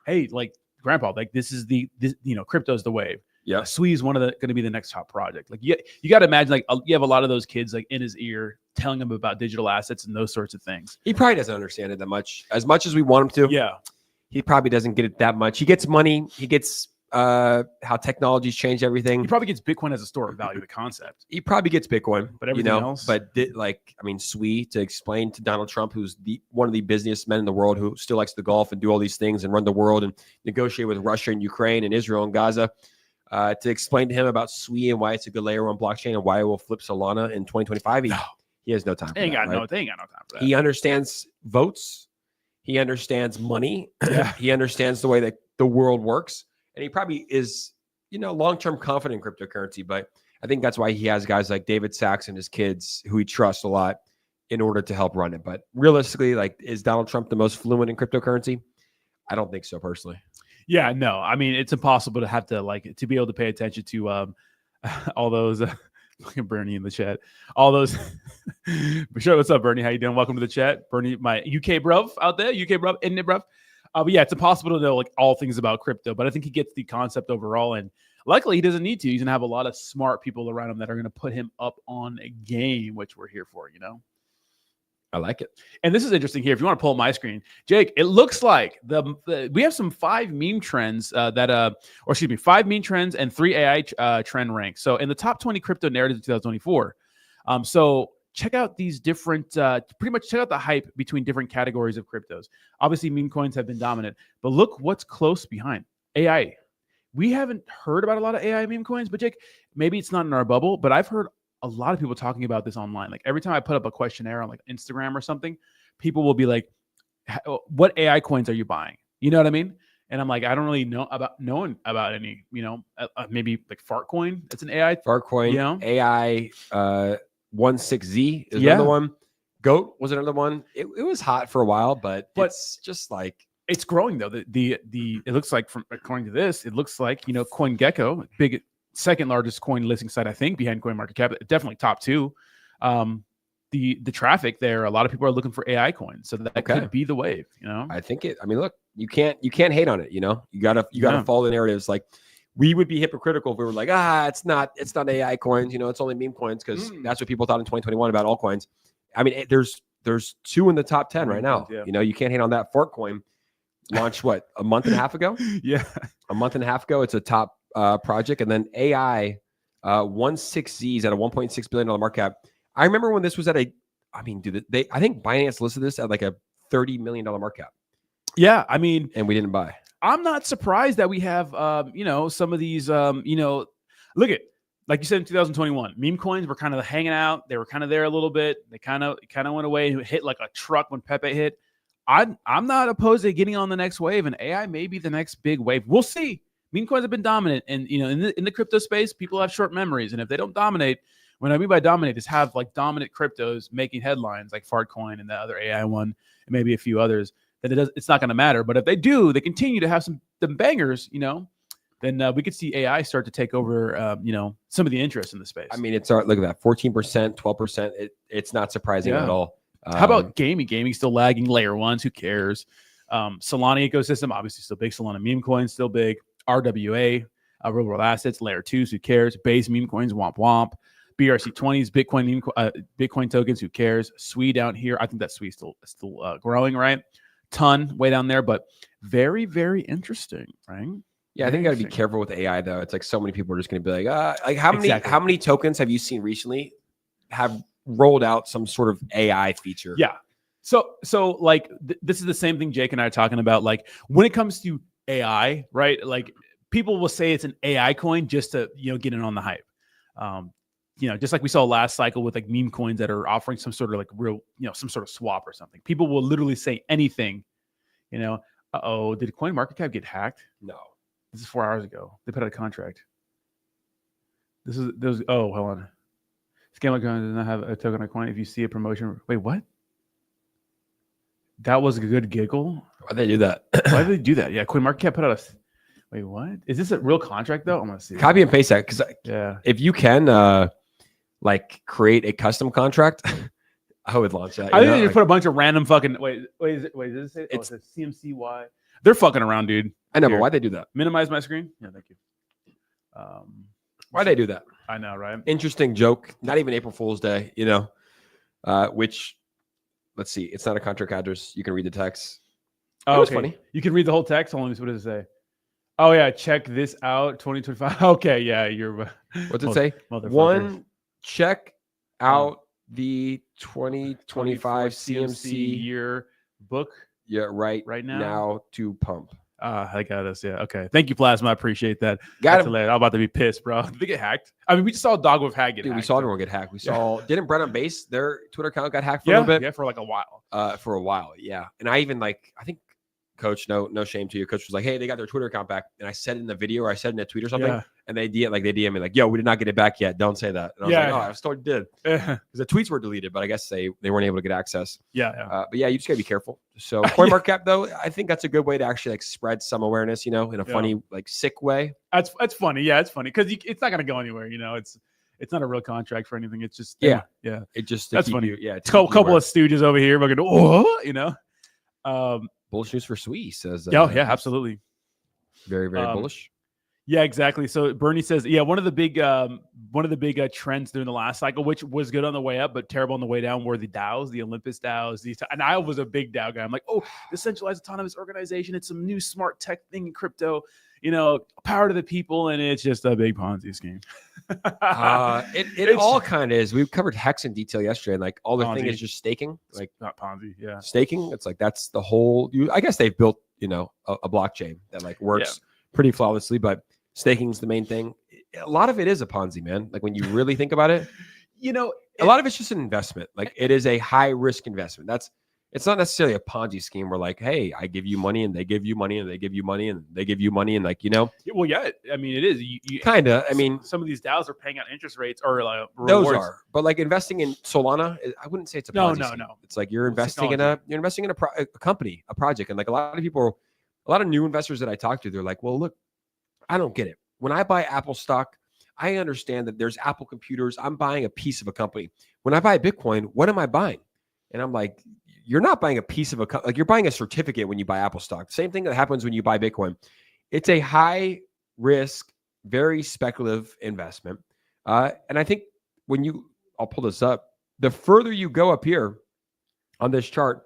Hey, like grandpa, like this, you know, crypto's the wave. Yeah. Sui is going to be the next top project. Like you got to imagine like you have a lot of those kids like in his ear telling him about digital assets and those sorts of things. He probably doesn't understand it that much as we want him to. Yeah. He probably doesn't get it that much. He gets money. He gets how technology's changed everything. He probably gets Bitcoin as a store of value, the concept. He probably gets Bitcoin, but everything else. But Sui, to explain to Donald Trump, who's one of the busiest men in the world, who still likes to golf and do all these things and run the world and negotiate with Russia and Ukraine and Israel and Gaza, to explain to him about Sui and why it's a good layer on blockchain and why it will flip Solana in 2025. He has no time. They ain't got no time for that. He understands votes. He understands money. He understands the way that the world works. And he probably is, you know, long-term confident in cryptocurrency. But I think that's why he has guys like David Sachs and his kids who he trusts a lot in order to help run it. But realistically, like, is Donald Trump the most fluent in cryptocurrency? I don't think so personally. Yeah, no. I mean, it's impossible to have to be able to pay attention to all those. Look at Bernie in the chat. All those. Sure, what's up, Bernie? How you doing? Welcome to the chat, Bernie. My UK bruv out there, UK bruv, isn't it, bruv? But yeah, it's impossible to know like all things about crypto, but I think he gets the concept overall. And luckily, he doesn't need to. He's gonna have a lot of smart people around him that are gonna put him up on a game, which we're here for. You know. I like it. And this is interesting here. If you want to pull up my screen, Jake, it looks like we have some 5 meme trends 5 meme trends and 3 AI trend ranks. So in the top 20 crypto narratives of 2024. So check out these different, pretty much check out the hype between different categories of cryptos. Obviously, meme coins have been dominant, but look what's close behind. AI. We haven't heard about a lot of AI meme coins, but Jake, maybe it's not in our bubble, but I've heard a lot of people talking about this online. Like every time I put up a questionnaire on like Instagram or something, people will be like, what AI coins are you buying? You know what I mean? And I'm like, I don't really know about any, you know, maybe like Fartcoin. It's an AI. Fartcoin, you know? AI 16Z is another one. Goat was another one. It was hot for a while, but it's just like, It's growing though. The it looks like, from according to this, it looks like, CoinGecko, big second largest coin listing site, I think, behind CoinMarketCap, definitely top two. The traffic there, a lot of people are looking for AI coins, so that could be the wave. I think I mean, look, you can't hate on it. You gotta follow the narratives. Like, we would be hypocritical if we were like, it's not AI coins. It's only meme coins, because that's what people thought in 2021 about altcoins. I mean, there's two in the top 10 right now. Yeah. You can't hate on that. Fork coin launched a month and a half ago? Yeah, a month and a half ago. It's a top project, and then AI 16Z's at a $1.6 billion market cap. I remember when this was at I think Binance listed this at like a $30 million market cap. Yeah, I mean, and we didn't buy. I'm not surprised that we have, some of these, look at, like you said, in 2021, meme coins were kind of hanging out. They were kind of there a little bit. They kind of went away and hit like a truck when Pepe hit. I'm not opposed to getting on the next wave, and AI may be the next big wave. We'll see. Meme coins have been dominant, and in the crypto space, people have short memories, and if they don't dominate, what I mean by dominate is have like dominant cryptos making headlines, like Fartcoin and the other AI one, and maybe a few others. Then it's not going to matter. But if they do, they continue to have some bangers, then we could see AI start to take over, some of the interest in the space. I mean, look at that, 14%, 12%. It's not surprising at all. How about gaming? Gaming still lagging. Layer ones, who cares? Solana ecosystem, obviously still big. Solana meme coins still big. RWA, real world assets, layer twos, who cares? Base meme coins, womp womp. BRC20s, Bitcoin tokens, who cares? SWE down here, I think that SWE still growing, right? Ton way down there, but very, very interesting, right? Yeah, I think you got to be careful with AI though. It's like so many people are just going to be like, how many tokens have you seen recently have rolled out some sort of AI feature? Yeah. So like this is the same thing Jake and I are talking about. Like, when it comes to AI, right? Like, people will say it's an AI coin just to get in on the hype. Just like we saw last cycle with like meme coins that are offering some sort of like real, some sort of swap or something. People will literally say anything. Did CoinMarketCap get hacked? No. This is 4 hours ago. They put out a contract. Hold on. Scam account does not have a token or coin. If you see a promotion, wait, what? That was a good giggle. Why'd they do that? Why did they do that? Yeah, CoinMarketCap put out wait, what? Is this a real contract though? I'm gonna see. Copy and paste that, because if you can create a custom contract, I would launch that. I think they just put a bunch of random fucking wait, does it say? It says CMCY. They're fucking around, dude. I know, but why'd they do that? Minimize my screen. Yeah, thank you. Why'd they do that? I know, right? Interesting joke. Not even April Fool's Day, which, let's see. It's not a contract address. You can read the text. Oh, okay. Funny. You can read the whole text. Hold on, what does it say? Oh yeah, check this out. 2025. Okay, yeah, you're. What's it say? One, check out the 2025 CMC year book. Yeah, right now. Now to pump. I got us. Yeah. Okay. Thank you, Plasma. I appreciate that. Got it. I'm about to be pissed, bro. Did they get hacked? I mean, we just saw a dog with hack get hacked. We saw everyone get hacked. We saw, didn't Brett on Base, their Twitter account got hacked for a little bit? Yeah, for like a while. For a while, yeah. And I even I think Coach, no shame to you. Coach was like, hey, they got their Twitter account back. And I said it in the video, or I said it in a tweet or something. Yeah. And they DM me like, yo, we did not get it back yet. Don't say that. And I was like, I still did. Because the tweets were deleted, but I guess they weren't able to get access. Yeah. But yeah, you just gotta be careful. So CoinMarketCap though, I think that's a good way to actually spread some awareness, in a funny, sick way. That's funny. Yeah, it's funny because it's not gonna go anywhere. It's not a real contract for anything. It's just yeah. It just that's funny. A couple of stooges over here. We're gonna bullish news for SWE says. Yeah, absolutely. Very, very bullish. Yeah, exactly. So Bernie says, one of the big trends during the last cycle, which was good on the way up but terrible on the way down, were the DAOs, the Olympus DAOs. And I was a big DAO guy. I'm like, decentralized autonomous organization. It's some new smart tech thing in crypto. Power to the people, and it's just a big Ponzi scheme. It all kind of is. We covered Hex in detail yesterday, and all the thing is just staking. Like, not Ponzi, yeah. Staking. It's that's the whole. I guess they've built a blockchain that works pretty flawlessly, but staking's the main thing. A lot of it is a Ponzi, man. When you really think about it, a lot of it's just an investment. It is a high risk investment. It's not necessarily a Ponzi scheme where like, hey, I give you money and they give you money and they give you money and they give you money and like, Well, yeah, I mean, it is. Kind of. I mean, some of these DAOs are paying out interest rates or like those rewards. are, but like investing in Solana, I wouldn't say it's a Ponzi scheme. It's like you're investing in a company, a project, and like a lot of new investors that I talk to, they're like, well, look, I don't get it. When I buy Apple stock, I understand that there's Apple computers. I'm buying a piece of a company. When I buy Bitcoin, what am I buying? And I'm like, you're not buying a piece of like you're buying a certificate when you buy Apple stock. Same thing that happens when you buy Bitcoin. It's a high risk, very speculative investment. And I think I'll pull this up. The further you go up here on this chart,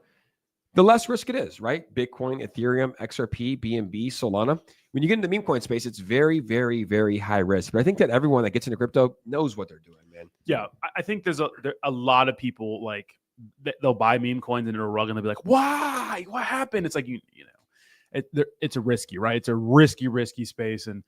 the less risk it is, right? Bitcoin, Ethereum, XRP, BNB, Solana. When you get into the meme coin space, it's very, very, very high risk. But I think that everyone that gets into crypto knows what they're doing, man. Yeah, I think there's a lot of people like they'll buy meme coins and it'll rug and they'll be like, why? What happened? It's like it's a risky, right? It's a risky space, and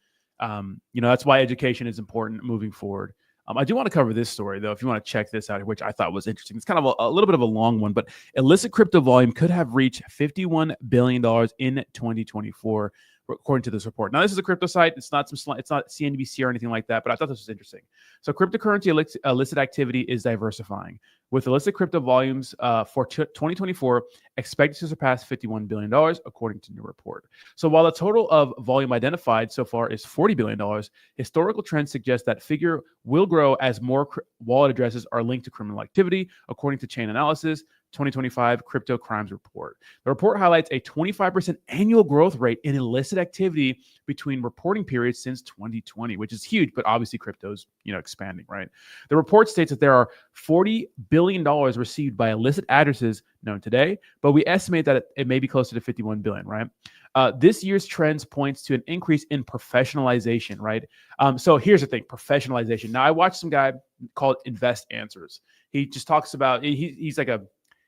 that's why education is important moving forward. I do want to cover this story, though, if you want to check this out, which I thought was interesting. It's kind of a little bit of a long one, but illicit crypto volume could have reached $51 billion in 2024, according to this report. Now, this is a crypto site. It's not CNBC or anything like that, but I thought this was interesting. So cryptocurrency illicit activity is diversifying, with illicit crypto volumes for 2024 expected to surpass $51 billion, according to new report. So while the total of volume identified so far is $40 billion, historical trends suggest that figure will grow as more wallet addresses are linked to criminal activity, according to Chain Analysis 2025 Crypto Crimes Report. The report highlights a 25% annual growth rate in illicit activity between reporting periods since 2020, which is huge, but obviously crypto's, expanding, right? The report states that there are $40 billion received by illicit addresses known today, but we estimate that it may be closer to 51 billion, right? This year's trends points to an increase in professionalization, right? So here's the thing, professionalization. Now, I watched some guy called Invest Answers. He just talks about, he's like a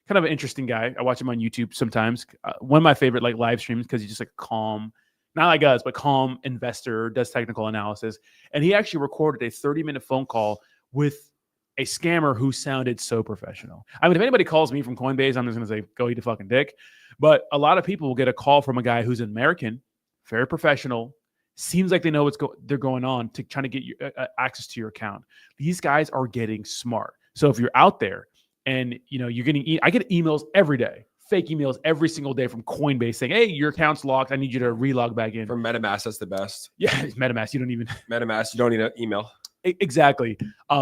kind of an interesting guy. I watch him on YouTube sometimes. One of my favorite like live streams because he's just like calm, not like us, but calm investor, does technical analysis. And he actually recorded a 30-minute phone call with a scammer who sounded so professional. I mean, if anybody calls me from Coinbase, I'm just going to say, go eat a fucking dick. But a lot of people will get a call from a guy who's an American, very professional, seems like they know they're going on to trying to get you access to your account. These guys are getting smart. So if you're out there and you're getting, I get emails every day, fake emails every single day from Coinbase saying, hey, your account's locked. I need you to relog back in. From MetaMask, that's the best. Yeah, it's MetaMask. You don't even MetaMask. You don't need an email. Exactly.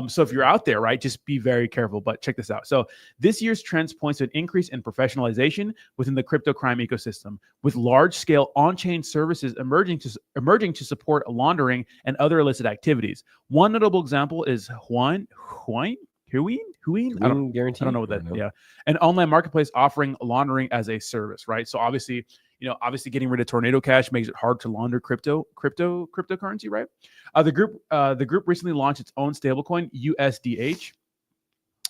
So if you're out there, right, just be very careful. But check this out. So this year's trends points to an increase in professionalization within the crypto crime ecosystem, with large-scale on-chain services emerging to support laundering and other illicit activities. One notable example is Huin? I don't know what that. Yeah, an online marketplace offering laundering as a service, right? So obviously getting rid of Tornado Cash makes it hard to launder cryptocurrency, right? The group recently launched its own stablecoin, USDH,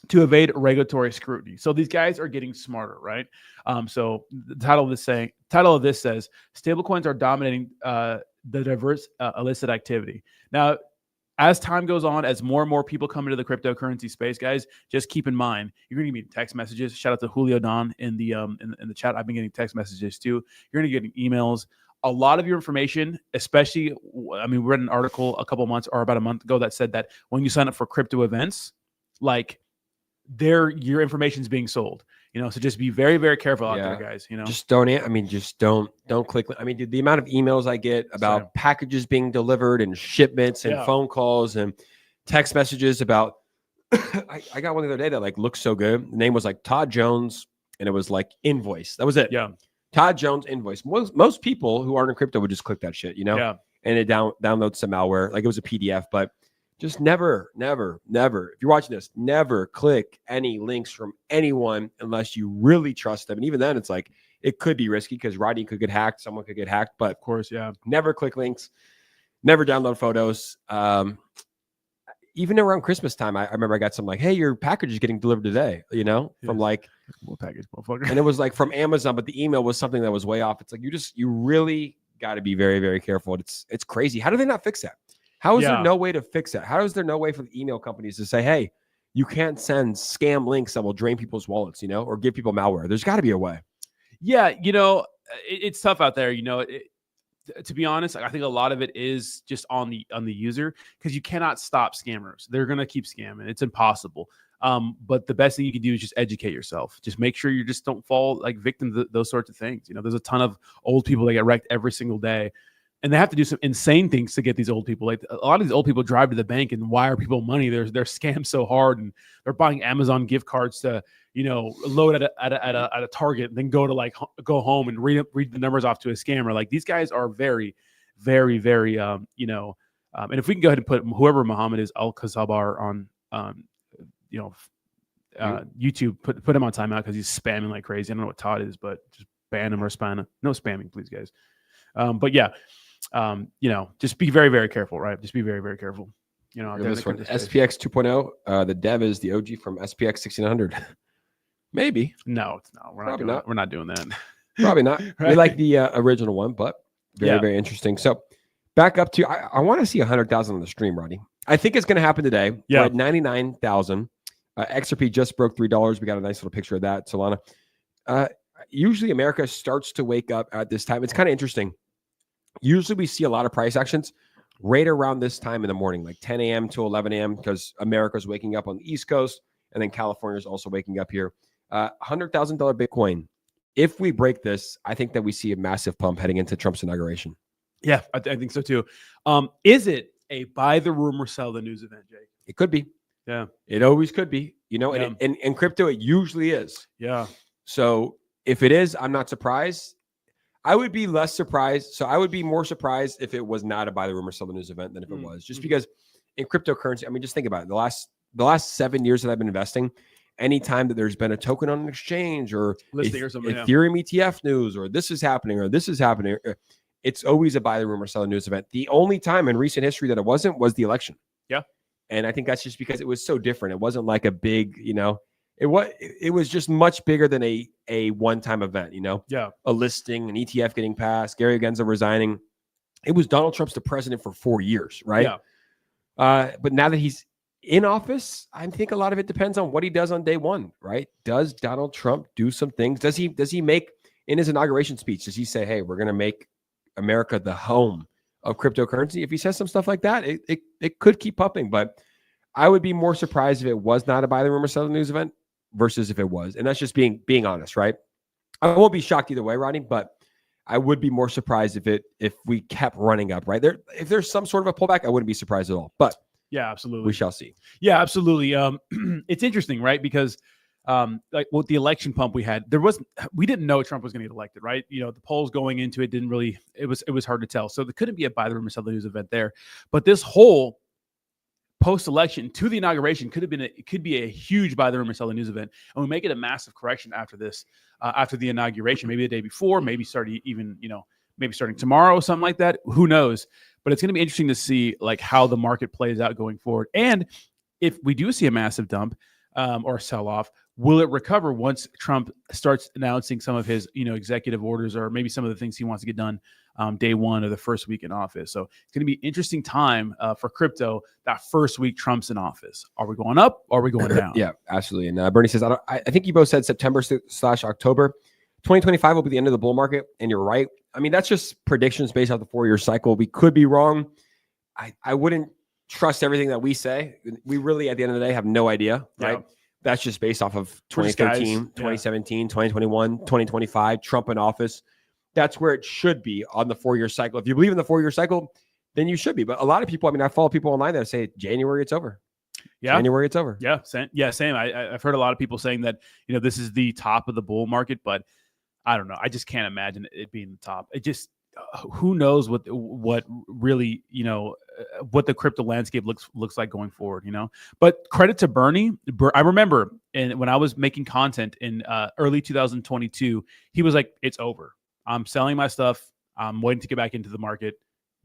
to evade regulatory scrutiny. So these guys are getting smarter, right? So the title of this says stablecoins are dominating the diverse illicit activity. Now, as time goes on, as more and more people come into the cryptocurrency space, guys, just keep in mind you're going to be getting text messages. Shout out to Julio Don in the chat. I've been getting text messages too. You're going to be getting emails. A lot of your information, especially, we read an article about a month ago that said that when you sign up for crypto events, like your information is being sold. So just be very, very careful out there, guys. Just don't click. I mean, the amount of emails I get about packages being delivered and shipments and phone calls and text messages about. I got one the other day that like looks so good. The name was like Todd Jones, and it was like invoice. That was it. Yeah, Todd Jones invoice. Most people who aren't in crypto would just click that shit, and it downloads some malware. Like it was a PDF, but. Just never, if you're watching this, never click any links from anyone unless you really trust them. And even then, it's like, it could be risky because Rodney could get hacked. Someone could get hacked. But of course, never click links, never download photos. Even around Christmas time, I remember I got some like, hey, your package is getting delivered today, from like, what package, motherfucker? And it was like from Amazon, but the email was something that was way off. It's like, you really got to be very, very careful. It's crazy. How do they not fix that? How is there no way to fix that? How is there no way for the email companies to say, hey, you can't send scam links that will drain people's wallets, or give people malware. There's got to be a way. Yeah, it's tough out there. To be honest, I think a lot of it is just on the user, because you cannot stop scammers. They're gonna keep scamming. It's impossible. But the best thing you can do is just educate yourself. Just make sure you just don't fall like victim to those sorts of things. There's a ton of old people that get wrecked every single day, and they have to do some insane things to get these old people. Like a lot of these old people drive to the bank and wire people money. They're scammed so hard, and they're buying Amazon gift cards to load at a Target, and then go home and read the numbers off to a scammer. Like, these guys are very, very, very and if we can go ahead and put whoever Muhammad is, Al-Kazabar, on YouTube, put him on timeout because he's spamming like crazy. I don't know what Todd is, but just ban him or spam. No spamming, please, guys. But yeah, just be very, very careful, right? Just be very, very careful. This one, SPX 2.0. The dev is the OG from SPX 1600. Maybe. No, it's not. We're not doing that. Probably not. Right? We like the original one, but very, very interesting. So back up to, I want to see 100,000 on the stream, Rodney. I think it's going to happen today. Yeah. We're at 99,000. XRP just broke $3. We got a nice little picture of that. Solana. Usually America starts to wake up at this time. It's kind of interesting. Usually we see a lot of price actions right around this time in the morning, like 10 a.m. to 11 a.m. because America's waking up on the East Coast, and then California is also waking up here. $100,000 Bitcoin. If we break this, I think that we see a massive pump heading into Trump's inauguration. Yeah, I think so too. Is it a buy the rumor, sell the news event, Jake? It could be. Yeah. It always could be. And in crypto, it usually is. Yeah. So if it is, I'm not surprised. I would be less surprised. So I would be more surprised if it was not a buy the rumor, sell the news event than if it was. Just because in cryptocurrency, I mean, just think about it. The last 7 years that I've been investing, anytime that there's been a token on an exchange or listing or something, Ethereum ETF news, or this is happening, it's always a buy the rumor, sell the news event. The only time in recent history that it wasn't was the election. Yeah. And I think that's just because it was so different. It wasn't like a big, it was just much bigger than a one-time event, Yeah. A listing, an ETF getting passed, Gary Gensler resigning. It was Donald Trump's the president for 4 years, right? Yeah. But now that he's in office, I think a lot of it depends on what he does on day one, right? Does Donald Trump do some things? Does he make, in his inauguration speech, does he say, hey, we're going to make America the home of cryptocurrency? If he says some stuff like that, it could keep pumping. But I would be more surprised if it was not a buy the rumor, sell the news event versus if it was. And that's just being honest, right? I won't be shocked either way, Rodney, but I would be more surprised if we kept running up, right? If there's some sort of a pullback, I wouldn't be surprised at all. But yeah, absolutely. We shall see. Yeah, absolutely. It's interesting, right? Because like with the election pump we had, we didn't know Trump was going to get elected, right? The polls going into it didn't really, it was hard to tell. So there couldn't be a buy the rumor, sell the news event there. But this whole post-election to the inauguration could be a huge buy the rumor, sell the news event, and we make it a massive correction after this, after the inauguration, maybe the day before, maybe starting tomorrow, something like that. Who knows? But it's going to be interesting to see like how the market plays out going forward. And if we do see a massive dump or sell off, will it recover once Trump starts announcing some of his, executive orders, or maybe some of the things he wants to get done day one or the first week in office? So it's going to be an interesting time for crypto that first week Trump's in office. Are we going up or are we going down? Yeah, absolutely. And Bernie says, I think you both said September/October. 2025 will be the end of the bull market. And you're right. I mean, that's just predictions based off the 4-year cycle. We could be wrong. I wouldn't trust everything that we say. We really, at the end of the day, have no idea, right? Yeah. That's just based off of 2013, 2017, 2021, 2025, Trump in office. That's where it should be on the 4-year cycle. If you believe in the 4-year cycle, then you should be. But a lot of people, I follow people online that say January, it's over. Yeah. January, it's over. Yeah. Same. I've heard a lot of people saying that, this is the top of the bull market, but I don't know. I just can't imagine it being the top. It just, who knows what really, what the crypto landscape looks like going forward, But credit to Bernie. I remember when I was making content in early 2022, he was like, it's over. I'm selling my stuff. I'm waiting to get back into the market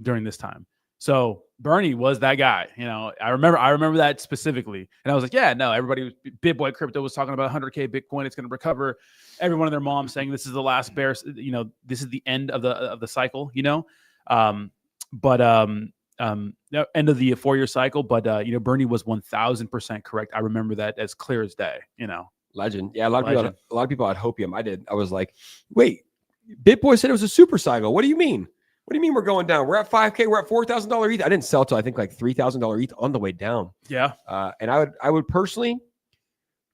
during this time. So Bernie was that guy, I remember that specifically. And I was like, yeah, no, everybody, Big Boy Crypto was talking about 100K Bitcoin. It's going to recover. Everyone and their mom saying this is the last bear, this is the end of the cycle, But end of the 4-year cycle. But Bernie was 1000% correct. I remember that as clear as day. Legend. Yeah, a lot of people had hopium. I did. I was like, wait, BitBoy said it was a super cycle. What do you mean? What do you mean we're going down? We're at 5K. We're at $4,000 ETH. I didn't sell till I think like $3,000 ETH on the way down. Yeah. And I would personally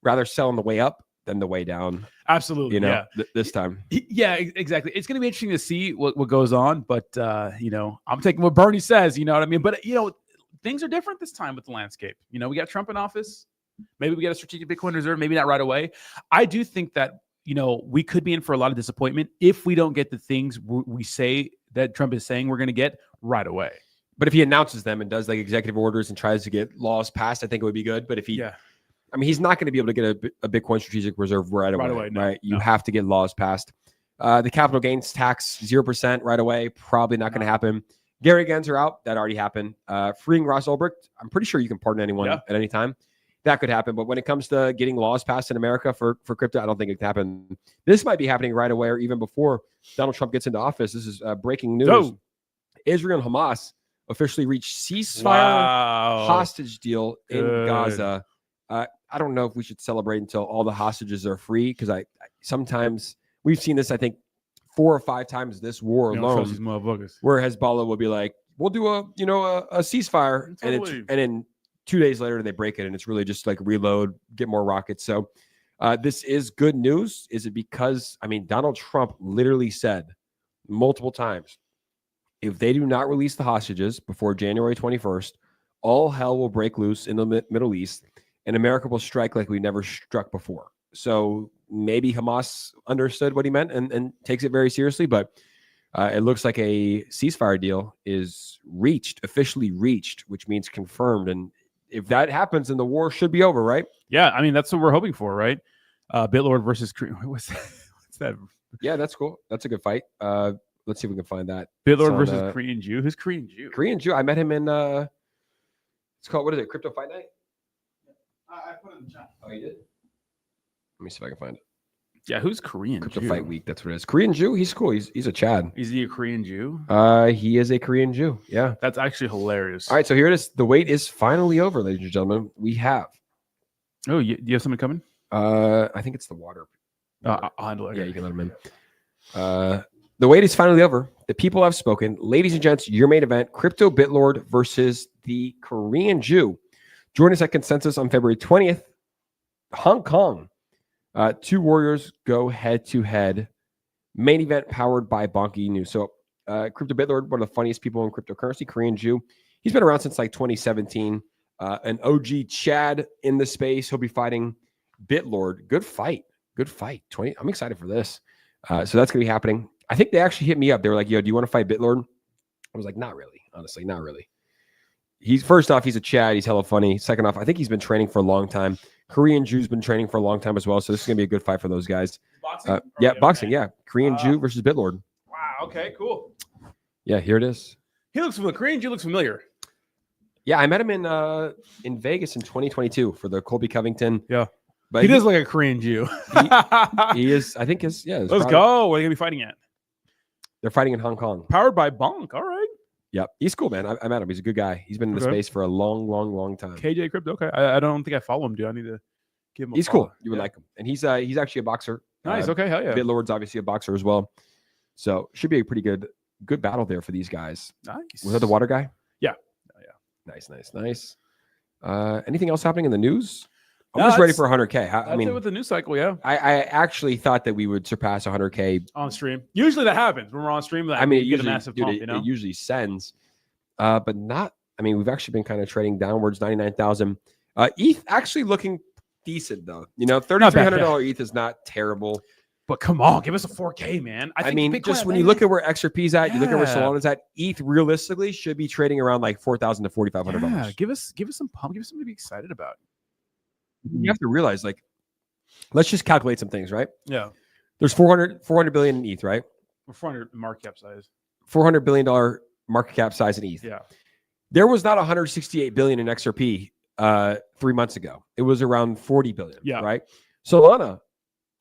rather sell on the way up than the way down. Absolutely. This time. Yeah, exactly. It's going to be interesting to see what goes on. But, I'm taking what Bernie says, you know what I mean? But, things are different this time with the landscape. We got Trump in office. Maybe we get a strategic Bitcoin reserve, maybe not right away. I do think that, we could be in for a lot of disappointment if we don't get the things we say that Trump is saying we're going to get right away. But if he announces them and does like executive orders and tries to get laws passed, I think it would be good. But if he's not going to be able to get a Bitcoin strategic reserve right away. No, right? You have to get laws passed. The capital gains tax, 0% right away. Probably not going to happen. Gary Gensler out. That already happened. Freeing Ross Ulbricht. I'm pretty sure you can pardon anyone at any time. That could happen. But when it comes to getting laws passed in America for crypto, I don't think it can happen. This might be happening right away or even before Donald Trump gets into office. This is breaking news. Oh. Israel and Hamas officially reached ceasefire hostage deal in Gaza. I don't know if we should celebrate until all the hostages are free, because sometimes we've seen this, I think, 4 or 5 times this war alone, where Hezbollah will be like, we'll do a ceasefire, and then 2 days later they break it, and it's really just like reload, get more rockets. So this is good news. Is it because, Donald Trump literally said multiple times, if they do not release the hostages before January 21st, all hell will break loose in the Middle East, and America will strike like we never struck before. So maybe Hamas understood what he meant and takes it very seriously, but it looks like a ceasefire deal is officially reached, which means confirmed. And if that happens, then the war should be over, right? Yeah, that's what we're hoping for, right? Bitlord versus what's that? Yeah, that's cool. That's a good fight. Let's see if we can find that. Bitlord versus Korean Jew. Who's Korean Jew? Korean Jew. I met him in it's called, what is it? Crypto Fight Night? I put it in the chat. Oh, you did? Let me see if I can find it. Yeah, who's Korean Crypto Jew? Fight Week. That's what it is. Korean Jew. He's cool. He's a Chad. Is he a Korean Jew? He is a Korean Jew. Yeah. That's actually hilarious. All right, so here it is. The wait is finally over, ladies and gentlemen. We have. Oh, you have something coming? I think it's the water. I'll handle it. Yeah, you can let him in. The wait is finally over. The people have spoken. Ladies and gents, your main event, Crypto Bitlord versus the Korean Jew. Join us at Consensus on February 20th. Hong Kong. 2 warriors go head-to-head. Main event powered by Bonky News. So Crypto Bitlord, one of the funniest people in cryptocurrency, Korean Jew. He's been around since like 2017. An OG Chad in the space. He'll be fighting Bitlord. Good fight. I'm excited for this. So that's going to be happening. I think they actually hit me up. They were like, yo, do you want to fight Bitlord? I was like, not really. Honestly, not really. First off, he's a Chad. He's hella funny. Second off, I think he's been training for a long time. Korean Jew's been training for a long time as well. So this is going to be a good fight for those guys. Boxing? Boxing. Yeah. Korean Jew versus Bitlord. Wow. Okay, cool. Yeah, here it is. He looks familiar. Korean Jew looks familiar. Yeah, I met him in Vegas in 2022 for the Colby Covington. Yeah. But he does like a Korean Jew. he is, I think Let's go. Where are they going to be fighting at? They're fighting in Hong Kong. Powered by Bonk. All right. Yep. He's cool, man. I met him. He's a good guy. He's been in the space for a long time. KJ Crypto. Okay. I don't think I follow him, dude. I need to give him a He's follow. cool. You would like him. And he's actually a boxer. Nice. Okay. Hell yeah. Bitlord's obviously a boxer as well. So should be a pretty good battle there for these guys. Nice. Was that the water guy? Yeah. Nice. Anything else happening in the news? I'm just ready for 100K. I mean, with the news cycle, yeah. I actually thought that we would surpass 100K on stream. Usually that happens when we're on stream. I mean, you get a massive pump, you know? It usually sends, but not. I mean, we've actually been kind of trading downwards. 99,000. ETH actually looking decent though. $3,300 ETH is not terrible. But come on, give us a 4K, man. I mean, Bitcoin, just when you look at where XRP's at, you look at where Solana's at, ETH realistically should be trading around like $4,000 to $4,500. Yeah, give us some pump. Give us something to be excited about. You have to realize, like, let's just calculate some things, right? Yeah. There's 400 billion in ETH, right? 400 market cap size. $400 billion market cap size in ETH. Yeah. There was not 168 billion in XRP 3 months ago. It was around 40 billion. Yeah. Right. Solana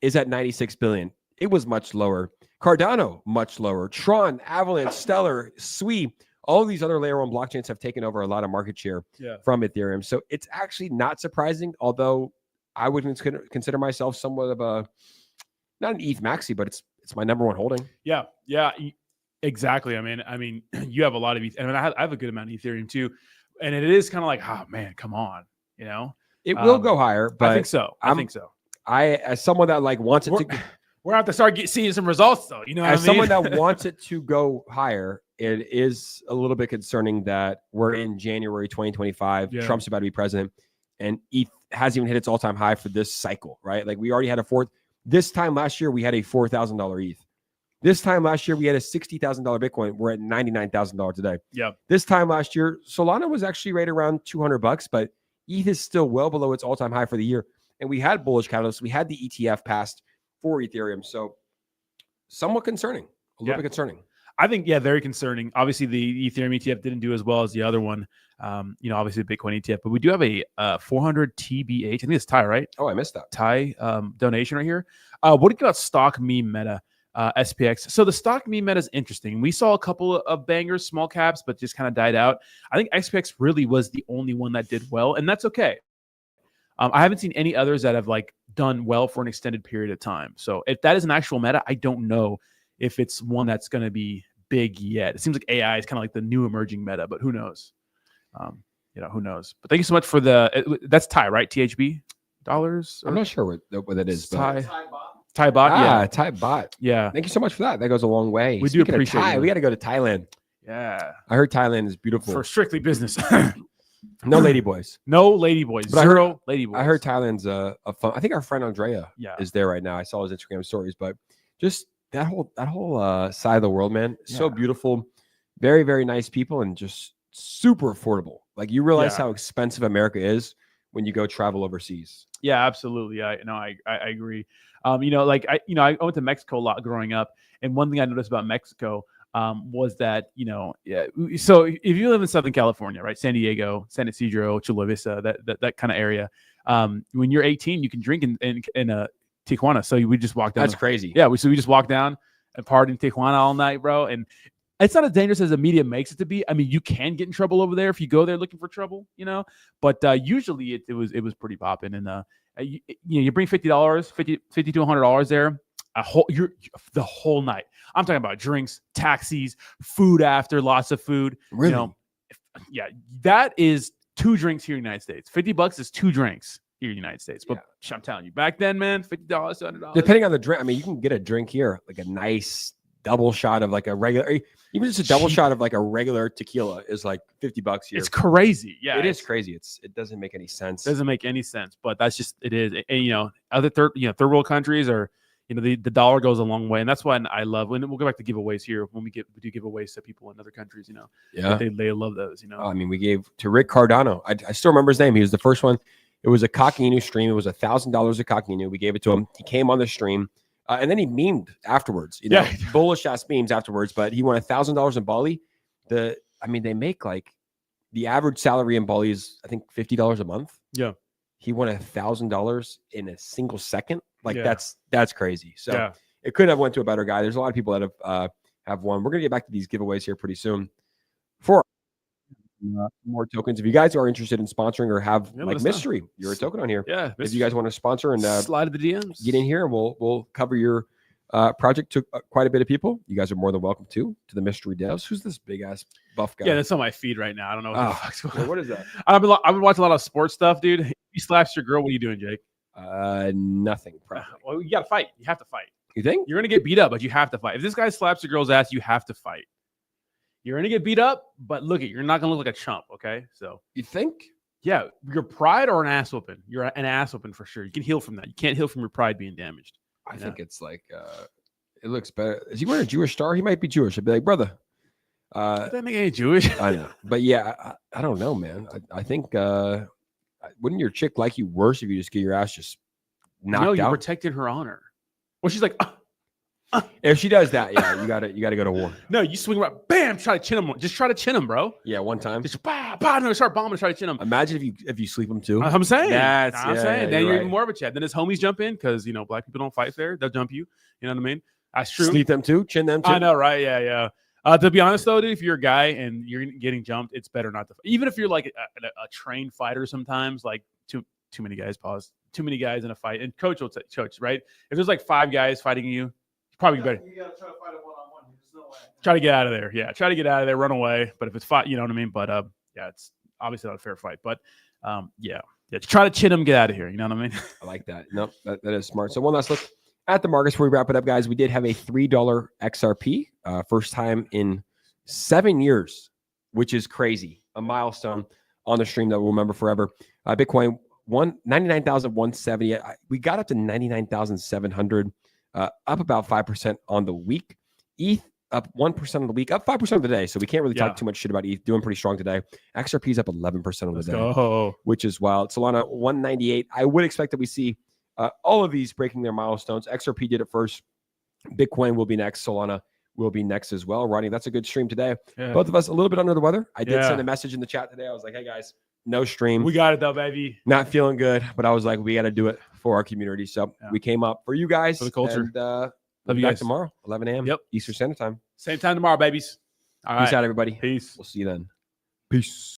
is at 96 billion. It was much lower. Cardano, much lower. Tron, Avalanche, Stellar, Sui, All of these other layer 1 blockchains have taken over a lot of market share from Ethereum. So it's actually not surprising, although I would consider myself somewhat of a, not an ETH maxi, but it's my number one holding. Yeah. Exactly. I mean, you have a lot of ETH. I mean, I have a good amount of Ethereum too. And it is kind of like, oh man, come on, It will go higher, but I think so. I think so. As someone that wants it to, we're going to have to start seeing some results though. As someone that wants it to go higher, it is a little bit concerning that we're in January 2025. Yeah. Trump's about to be president, and ETH hasn't even hit its all-time high for this cycle, right? Like we already had this time last year, we had a $4,000 ETH. This time last year, we had a $60,000 Bitcoin. We're at $99,000 today. Yeah. This time last year, Solana was actually right around $200, but ETH is still well below its all-time high for the year. And we had bullish catalysts. We had the ETF passed for Ethereum. So somewhat concerning, a little bit concerning. I think, very concerning. Obviously, the Ethereum ETF didn't do as well as the other one. Obviously the Bitcoin ETF, but we do have a 400 TBH. I think it's Thai, right? Oh, I missed that. Thai donation right here. What do you think about stock meme meta? SPX. So the stock meme meta is interesting. We saw a couple of bangers, small caps, but just kind of died out. I think SPX really was the only one that did well, and that's okay. I haven't seen any others that have done well for an extended period of time. So if that is an actual meta, I don't know if it's one that's going to be big yet. It seems like AI is kind of like the new emerging meta, but who knows? Who knows? But thank you so much for that's Thai, right? THB dollars? I'm not sure what that is. Thai. Thai bot, Thai bot. Yeah. Thank you so much for that. That goes a long way. We do appreciate it. We got to go to Thailand. Yeah. I heard Thailand is beautiful. For strictly business. No lady boys. No lady boys. But Zero lady boys. I heard Thailand's a fun. I think our friend Andrea is there right now. I saw his Instagram stories, but just that whole side of the world, man, so beautiful. Very, very nice people and just super affordable. Like you realize how expensive America is when you go travel overseas. Yeah, absolutely. I agree. I went to Mexico a lot growing up, and one thing I noticed about Mexico was that so if you live in Southern California, right, San Diego, San Isidro, Chula Vista, that kind of area, when you're 18, you can drink in Tijuana. So we just walked down. That's crazy. Yeah, we just walked down and partied in Tijuana all night, bro, and it's not as dangerous as the media makes it to be. I mean, you can get in trouble over there if you go there looking for trouble, but usually it was pretty popping. And you bring $50, $50 to $100 there, the whole night. I'm talking about drinks, taxis, food after, lots of food. Really? That is 2 drinks here in the United States. $50 is 2 drinks here in the United States. But I'm telling you, back then, man, $50 to $100. Depending on the drink, I mean, you can get a drink here, like a nice double shot of a regular, even just a double shot of a regular tequila is like $50 here. It's crazy. Yeah, it is crazy. It doesn't make any sense. Doesn't make any sense, but that's just it is. And other third world countries are, the dollar goes a long way, and that's why I love when we'll go back to giveaways here when we do giveaways to people in other countries. They love those. I mean, we gave to Rick Cardano. I still remember his name. He was the first one. It was a Cockinu stream. It was $1,000 a Cockinu. We gave it to him. He came on the stream. And then he memed afterwards, bullish ass memes afterwards. But he won $1,000 in Bali. They make the average salary in Bali is I think $50 a month. Yeah, he won $1,000 in a single second. That's crazy. So it couldn't have went to a better guy. There's a lot of people that have won. We're gonna get back to these giveaways here pretty soon. For more tokens. If you guys are interested in sponsoring or have mystery, you're a token on here. Yeah. If you guys want to sponsor and slide to the DMs, get in here and we'll cover your project to quite a bit of people. You guys are more than welcome to the mystery devs. Who's this big ass buff guy? Yeah, that's on my feed right now. I don't know what the fuck's going on. What is that? I've been watching a lot of sports stuff, dude. If you slaps your girl, what are you doing, Jake? Nothing. Probably. Well, you gotta fight. You have to fight. You think? You're gonna get beat up, but you have to fight. If this guy slaps your girl's ass, you have to fight. You're gonna get beat up, but you're not gonna look like a chump, okay? So you think? Yeah, your pride or an ass whooping. You're an ass whooping for sure. You can heal from that. You can't heal from your pride being damaged. I think it's it looks better. Is he wearing a Jewish star? He might be Jewish. I'd be like, brother. Does that make any Jewish? I know, but yeah, I don't know, man. I think wouldn't your chick like you worse if you just get your ass just knocked out? You protected her honor. Well, she's like. If she does that, yeah, you gotta go to war. No, you swing around, bam, try to chin him. Just try to chin him, bro. Yeah, one time. Just no, start bombing, try to chin him. Imagine if you sleep him too. I'm saying. I'm saying. Then you're even more of a chat. Then his homies jump in because black people don't fight fair. They'll jump you. You know what I mean? That's true. Sleep them too, chin them too. I know, right? Yeah. To be honest, though, dude, if you're a guy and you're getting jumped, it's better not to. Even if you're like a trained fighter, sometimes like too many guys. Pause. Too many guys in a fight, and coach will coach, right? If there's like 5 guys fighting you, probably better. You gotta try to fight a one-on-one. There's no way. Try to get out of there. Yeah, try to get out of there, run away. But if it's fight, you know what I mean. But yeah, it's obviously not a fair fight. But yeah, try to chin him, get out of here. You know what I mean? I like that. Nope, that is smart. So one last look at the markets before we wrap it up, guys. We did have a $3 XRP, first time in 7 years, which is crazy. A milestone on the stream that we'll remember forever. Bitcoin 99,170. We got up to 99,700, up about 5% on the week. ETH up 1% of the week, up 5% of the day. So we can't really talk too much shit about ETH. Doing pretty strong today. XRP is up 11% of the day, which is wild. Solana 198. I would expect that we see all of these breaking their milestones. XRP did it first. Bitcoin will be next. Solana will be next as well. Ronnie, that's a good stream today. Yeah. Both of us a little bit under the weather. I did send a message in the chat today. I was like, hey guys, no stream. We got it though, baby. Not feeling good, but I was like, we got to do it for our community. So we came up for you guys. For the culture. And, love we'll you back guys tomorrow, 11 a.m. Eastern Standard Time. Same time tomorrow, babies. All Peace right. out, everybody. Peace. We'll see you then. Peace.